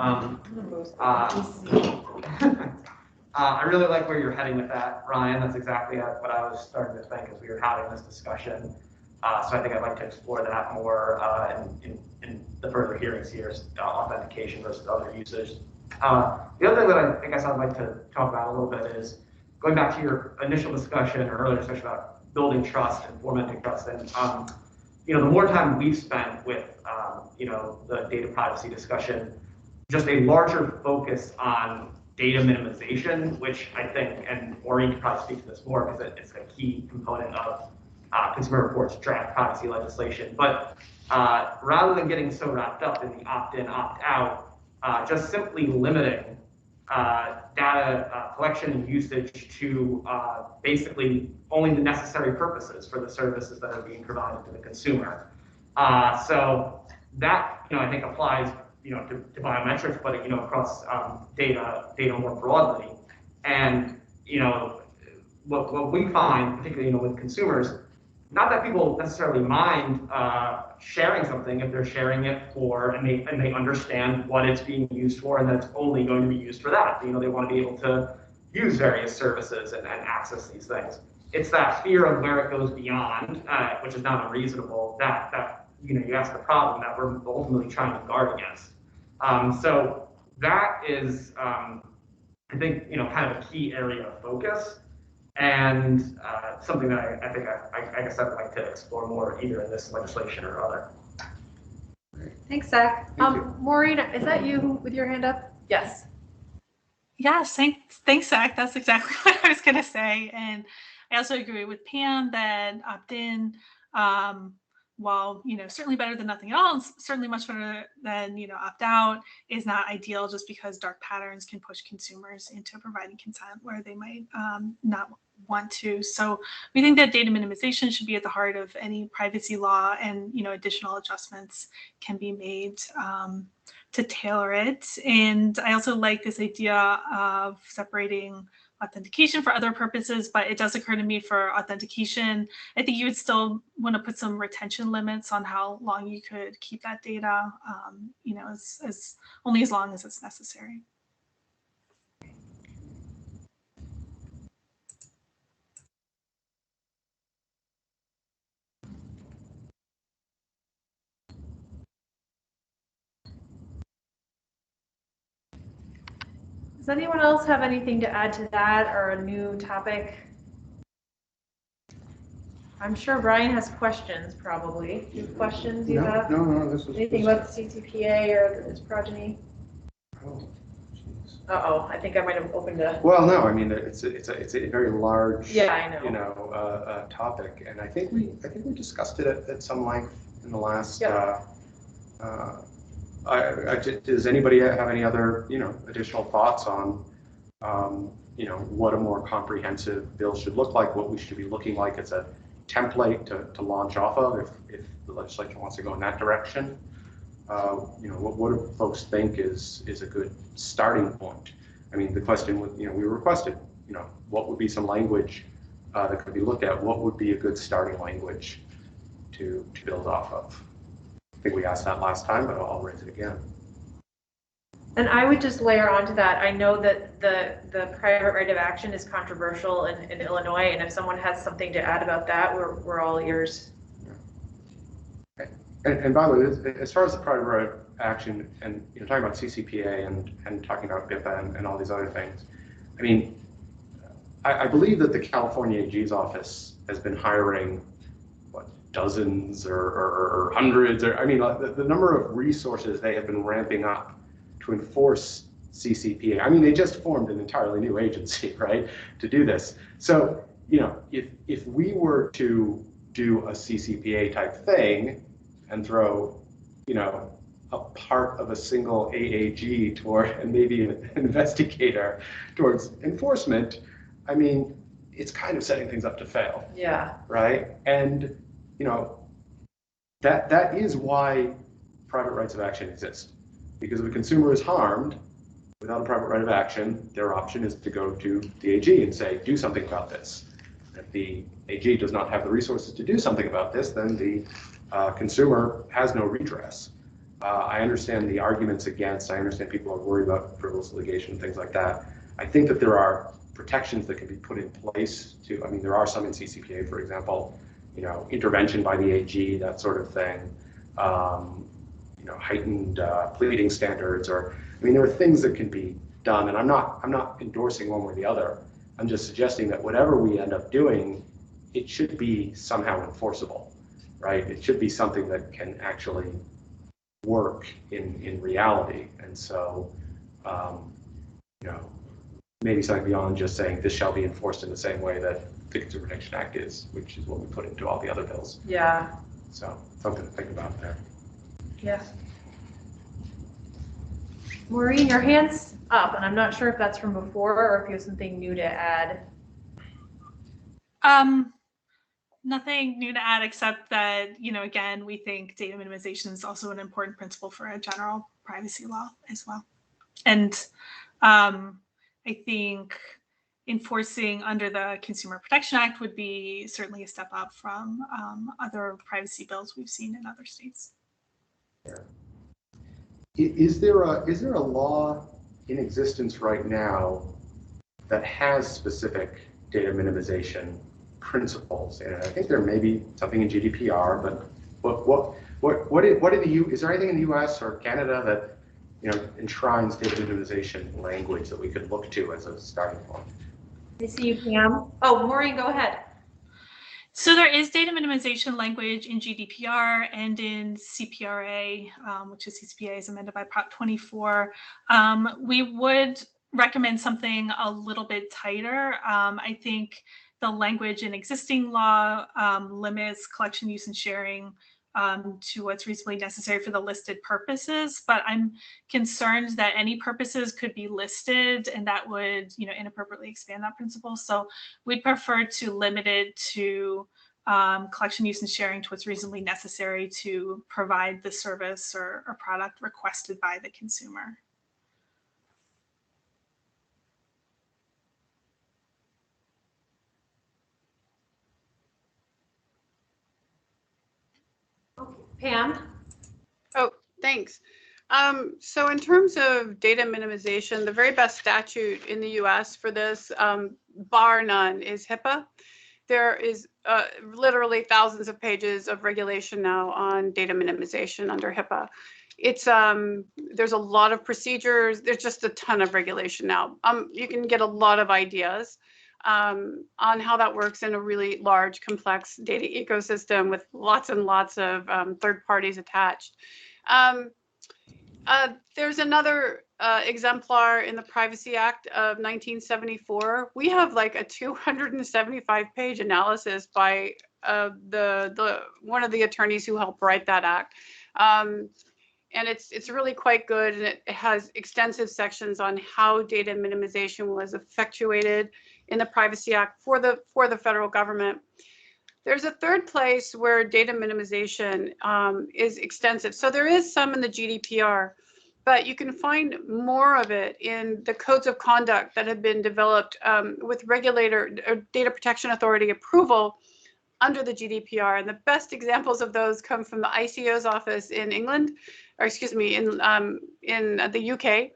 I really like where you're heading with that, Ryan. That's exactly what I was starting to think as we were having this discussion. So I think I'd like to explore that more in the further hearings here, authentication versus other usage. The other thing that I guess I'd like to talk about a little bit is going back to your initial discussion or earlier discussion about building trust and fomenting trust. And the more time we've spent with the data privacy discussion, just a larger focus on data minimization, which I think, and Maureen can probably speak to this more because it's a key component of Consumer Reports draft privacy legislation. But rather than getting so wrapped up in the opt-in, opt-out, just simply limiting data collection and usage to basically only the necessary purposes for the services that are being provided to the consumer. So that I think applies to biometrics, but across data more broadly. And what we find, particularly with consumers, not that people necessarily mind sharing something if they're sharing it for and they understand what it's being used for and that it's only going to be used for that. They want to be able to use various services and access these things. It's that fear of where it goes beyond, which is not unreasonable, that you ask the problem that we're ultimately trying to guard against. So that is, I think, kind of a key area of focus. And something that I think I guess I'd like to explore more either in this legislation or other. Thanks, Zach. Maureen, is that you with your hand up? Yes. Yes, thanks, Zach. That's exactly what I was going to say. And I also agree with Pam that opt-in, while certainly better than nothing at all, certainly much better than opt-out, is not ideal just because dark patterns can push consumers into providing consent where they might not want to. So we think that data minimization should be at the heart of any privacy law, and additional adjustments can be made to tailor it. And I also like this idea of separating authentication for other purposes, but it does occur to me for authentication, I think you would still want to put some retention limits on how long you could keep that data, as only as long as it's necessary. Does anyone else have anything to add to that or a new topic? I'm sure Brian has questions, probably. Do you have questions you have? No, this is... Anything about the CCPA or its progeny? Oh, Uh-oh, I think I might have opened a... well, no, I mean, it's a very large, yeah, I know. topic, and I think we discussed it at some length in the last... Yeah. Does anybody have any other, additional thoughts on what a more comprehensive bill should look like, what we should be looking like as a template to launch off of if the legislature wants to go in that direction. What do folks think is a good starting point? I mean, the question was, we requested, what would be some language that could be looked at? What would be a good starting language to build off of? I think we asked that last time, but I'll raise it again. And I would just layer onto that. I know that the private right of action is controversial in Illinois, and if someone has something to add about that, we're all ears. And by the way, as far as the private right of action and talking about CCPA and talking about BIPA and all these other things, I mean, I believe that the California AG's office has been hiring dozens or hundreds, or I mean, the number of resources they have been ramping up to enforce CCPA. I mean, they just formed an entirely new agency, right, to do this. So, if we were to do a CCPA type thing and throw, a part of a single AAG toward, and maybe an investigator towards enforcement, I mean, it's kind of setting things up to fail. Yeah. Right? And, that is why private rights of action exist. Because if a consumer is harmed without a private right of action, their option is to go to the AG and say, do something about this. If the AG does not have the resources to do something about this, then the consumer has no redress. I understand the arguments against, I understand people are worried about frivolous litigation and things like that. I think that there are protections that can be put in place to, I mean, there are some in CCPA, for example, intervention by the AG, that sort of thing, heightened pleading standards, or, I mean, there are things that can be done, and I'm not endorsing one way or the other. I'm just suggesting that whatever we end up doing, it should be somehow enforceable, right? It should be something that can actually work in reality. And so, maybe something beyond just saying this shall be enforced in the same way that the Consumer Protection Act is, which is what we put into all the other bills. Yeah. So something to think about there. Yeah. Maureen, your hand's up, and I'm not sure if that's from before or if you have something new to add. Nothing new to add except that, again, we think data minimization is also an important principle for a general privacy law as well. And I think enforcing under the Consumer Protection Act would be certainly a step up from other privacy bills we've seen in other states. Yeah. Is there a law in existence right now that has specific data minimization principles? And I think there may be something in GDPR, but is there anything in the US or Canada that enshrines data minimization language that we could look to as a starting point? I see you, Pam. Oh, Maureen, go ahead. So there is data minimization language in GDPR and in CPRA, which is CCPA is amended by Prop 24. We would recommend something a little bit tighter. I think the language in existing law limits collection, use, and sharing to what's reasonably necessary for the listed purposes, but I'm concerned that any purposes could be listed and that would, inappropriately expand that principle. So we'd prefer to limit it to collection, use, and sharing to what's reasonably necessary to provide the service or product requested by the consumer. Pam? Oh, thanks. So in terms of data minimization, the very best statute in the US for this, bar none, is HIPAA. There is literally thousands of pages of regulation now on data minimization under HIPAA. It's there's a lot of procedures. There's just a ton of regulation now. You can get a lot of ideas on how that works in a really large, complex data ecosystem with lots and lots of third parties attached. There's another exemplar in the Privacy Act of 1974. We have like a 275-page analysis by one of the attorneys who helped write that act. And it's really quite good, and it has extensive sections on how data minimization was effectuated in the Privacy Act for the federal government. There's a third place where data minimization is extensive. So there is some in the GDPR, but you can find more of it in the codes of conduct that have been developed with regulator or data protection authority approval under the GDPR. And the best examples of those come from the ICO's office in England, or excuse me, in the UK.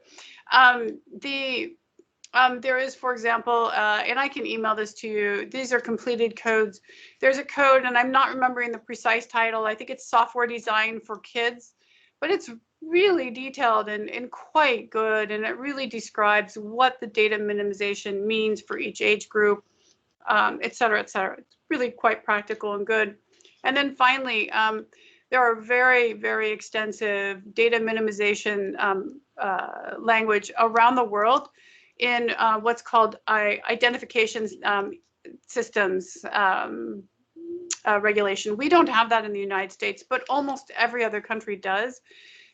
There is, for example, and I can email this to you, these are completed codes. There's a code, and I'm not remembering the precise title. I think it's software design for kids, but it's really detailed and quite good. And it really describes what the data minimization means for each age group, et cetera, et cetera. It's really quite practical and good. And then finally, there are very, very extensive data minimization language around the world in what's called identification systems regulation. We don't have that in the United States, but almost every other country does.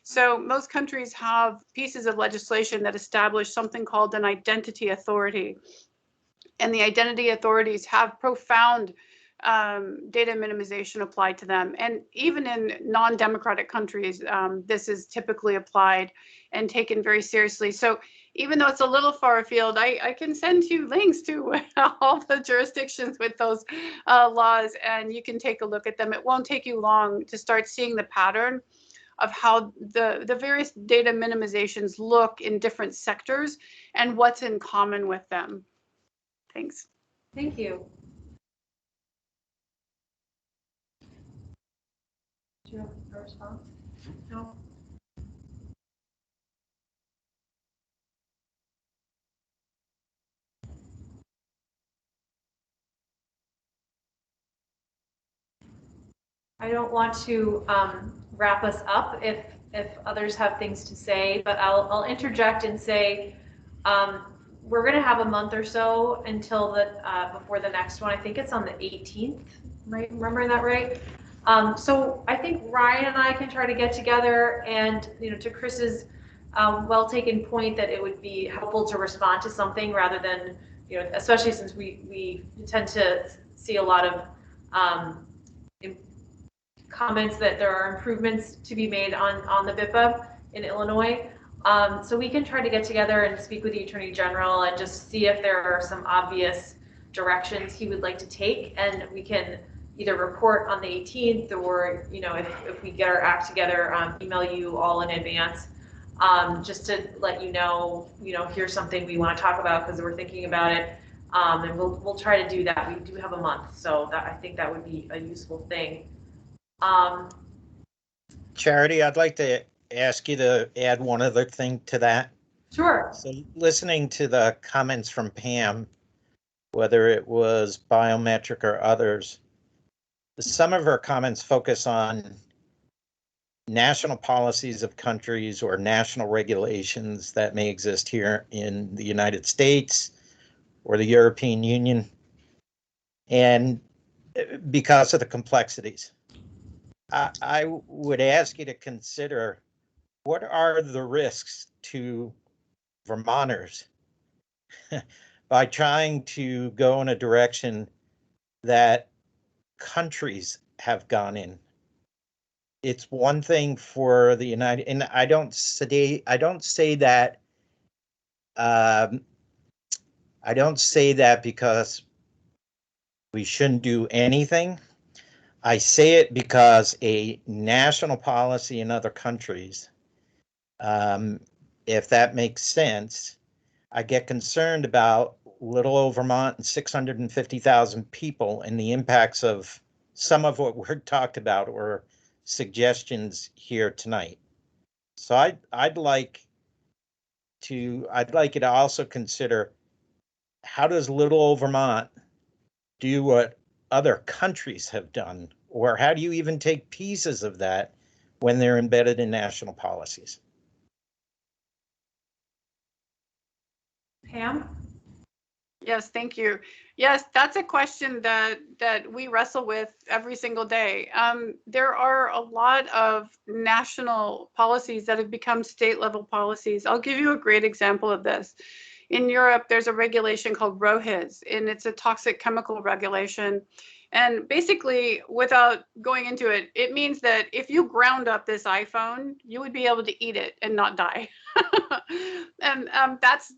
So most countries have pieces of legislation that establish something called an identity authority. And the identity authorities have profound data minimization applied to them. And even in non-democratic countries, this is typically applied and taken very seriously. So even though it's a little far afield, I can send you links to all the jurisdictions with those laws, and you can take a look at them. It won't take you long to start seeing the pattern of how the various data minimizations look in different sectors and what's in common with them. Thanks. Thank you. Do you have a response? No. I don't want to wrap us up if others have things to say, but I'll interject and say we're going to have a month or so until before the next one. I think it's on the 18th, right? Remembering that right? So I think Ryan and I can try to get together, and to Chris's well taken point that it would be helpful to respond to something rather than especially since we tend to see a lot of comments that there are improvements to be made on the BIPA in Illinois. So we can try to get together and speak with the Attorney General and just see if there are some obvious directions he would like to take, and we can either report on the 18th or if we get our act together, email you all in advance just to let you know here's something we want to talk about because we're thinking about it, and we'll try to do that. We do have a month, so I think that would be a useful thing. Charity, I'd like to ask you to add one other thing to that. Sure. So listening to the comments from Pam, whether it was biometric or others, some of her comments focus on national policies of countries or national regulations that may exist here in the United States or the European Union, and because of the complexities. I would ask you to consider what are the risks to Vermonters by trying to go in a direction that countries have gone in. It's one thing for the United, and I don't say that because we shouldn't do anything. I say it because a national policy in other countries, if that makes sense, I get concerned about little old Vermont and 650,000 people and the impacts of some of what we're talked about or suggestions here tonight. So I'd like you to also consider, how does little old Vermont do what other countries have done, or how do you even take pieces of that when they're embedded in national policies? Pam? Yes, thank you. Yes, that's a question that we wrestle with every single day. There are a lot of national policies that have become state level policies. I'll give you a great example of this. In Europe, there's a regulation called RoHS, and it's a toxic chemical regulation. And basically, without going into it, it means that if you ground up this iPhone, you would be able to eat it and not die. And that's,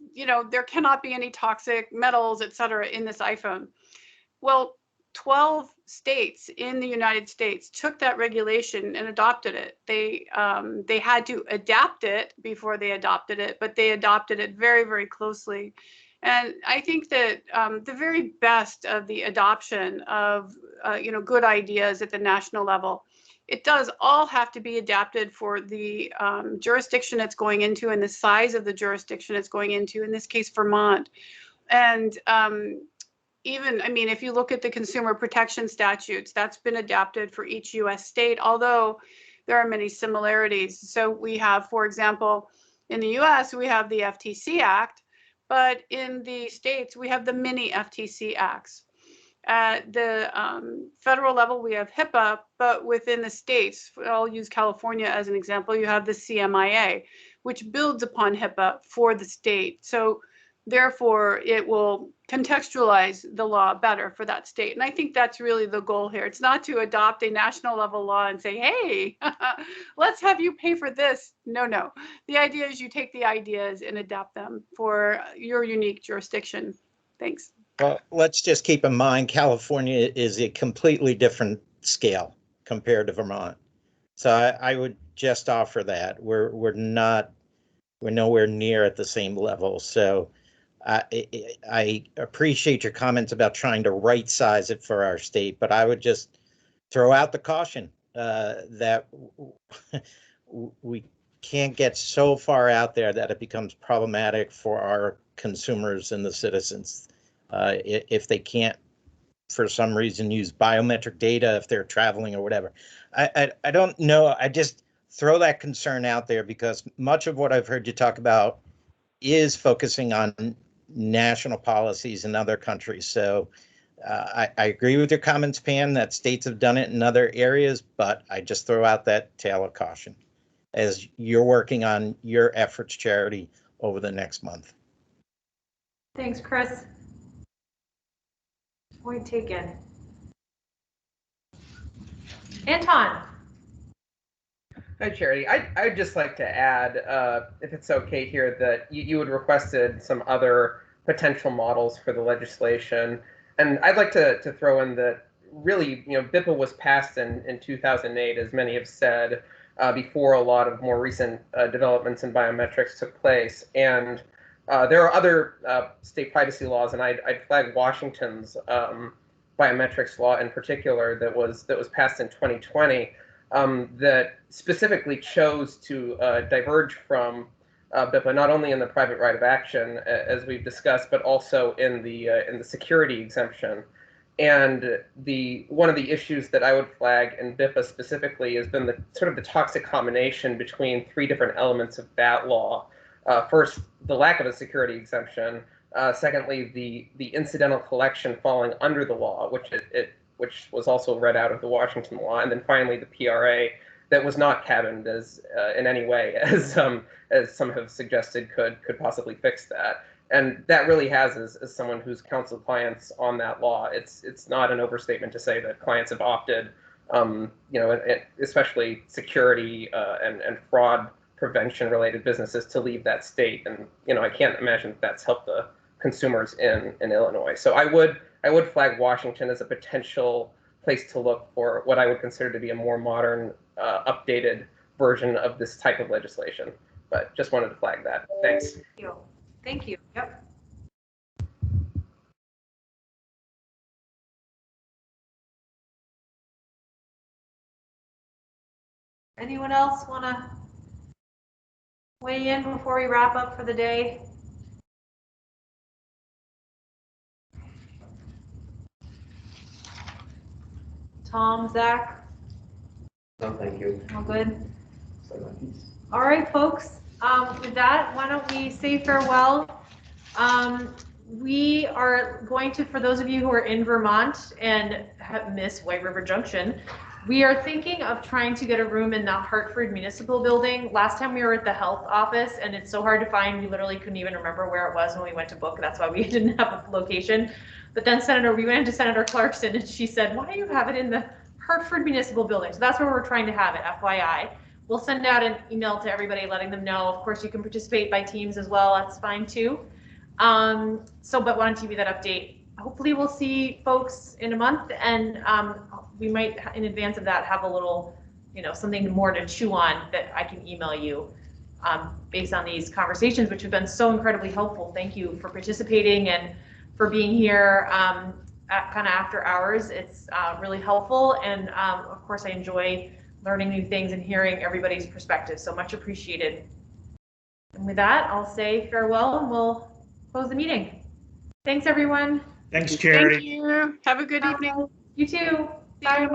there cannot be any toxic metals, et cetera, in this iPhone. Well, 12 states in the United States took that regulation and adopted it. They had to adapt it before they adopted it, but they adopted it very, very closely. And I think that the very best of the adoption of good ideas at the national level, it does all have to be adapted for the jurisdiction it's going into and the size of the jurisdiction it's going into, in this case, Vermont. And even, I mean, if you look at the consumer protection statutes, that's been adapted for each US state, although there are many similarities. So we have, for example, in the US, we have the FTC Act, but in the states, we have the mini FTC Acts. At the federal level, we have HIPAA, but within the states, I'll use California as an example, you have the CMIA, which builds upon HIPAA for the state. So therefore, it will contextualize the law better for that state. And I think that's really the goal here. It's not to adopt a national level law and say, hey, let's have you pay for this. No. The idea is you take the ideas and adapt them for your unique jurisdiction. Thanks. Well, let's just keep in mind, California is a completely different scale compared to Vermont. So I would just offer that we're nowhere near at the same level. So I appreciate your comments about trying to right size it for our state, but I would just throw out the caution that we can't get so far out there that it becomes problematic for our consumers and the citizens. If they can't, for some reason, use biometric data if they're traveling or whatever. I don't know. I just throw that concern out there because much of what I've heard you talk about is focusing on national policies in other countries. So I agree with your comments, Pam, that states have done it in other areas, but I just throw out that tale of caution as you're working on your efforts, Charity, over the next month. Thanks, Chris. Point taken. Anton. Hi, Charity. I'd just like to add, if it's okay here, that you had requested some other potential models for the legislation. And I'd like to throw in that really, BIPA was passed in 2008, as many have said, before a lot of more recent developments in biometrics took place. And there are other state privacy laws, and I'd flag Washington's biometrics law in particular that was passed in 2020 that specifically chose to diverge from BIPA, not only in the private right of action, as we've discussed, but also in the security exemption. And one of the issues that I would flag in BIPA specifically has been the sort of the toxic combination between three different elements of that law. First, the lack of a security exemption. Secondly, the incidental collection falling under the law, which was also read out of the Washington law, and then finally the PRA that was not cabined as in any way as some have suggested could possibly fix that. And that really has, as someone who's counseled clients on that law, it's not an overstatement to say that clients have opted, especially security and fraud prevention related businesses, to leave that state. And I can't imagine that's helped the consumers in Illinois. So I would flag Washington as a potential place to look for what I would consider to be a more modern, updated version of this type of legislation. But just wanted to flag that. Thanks. Thank you. Yep. Anyone else want to weigh in before we wrap up for the day? Tom, Zach? No, thank you. All good? All right, folks. With that, why don't we say farewell? we are going to, for those of you who are in Vermont and have missed White River Junction, we are thinking of trying to get a room in the Hartford Municipal Building. Last time we were at the health office and it's so hard to find, we literally couldn't even remember where it was when we went to book. That's why we didn't have a location. But then we went to Senator Clarkson and she said, why do you have it in the Hartford Municipal Building? So that's where we're trying to have it, FYI. We'll send out an email to everybody letting them know. Of course, you can participate by teams as well. That's fine too. But wanted to give you that update. Hopefully we'll see folks in a month, and we might, in advance of that, have a little, something more to chew on that I can email you based on these conversations, which have been so incredibly helpful. Thank you for participating and for being here at kind of after hours. It's really helpful, and of course I enjoy learning new things and hearing everybody's perspective, so much appreciated. And with that, I'll say farewell and we'll close the meeting. Thanks, everyone. Thanks, Charity. Thank you. Have a good evening. You too. Bye.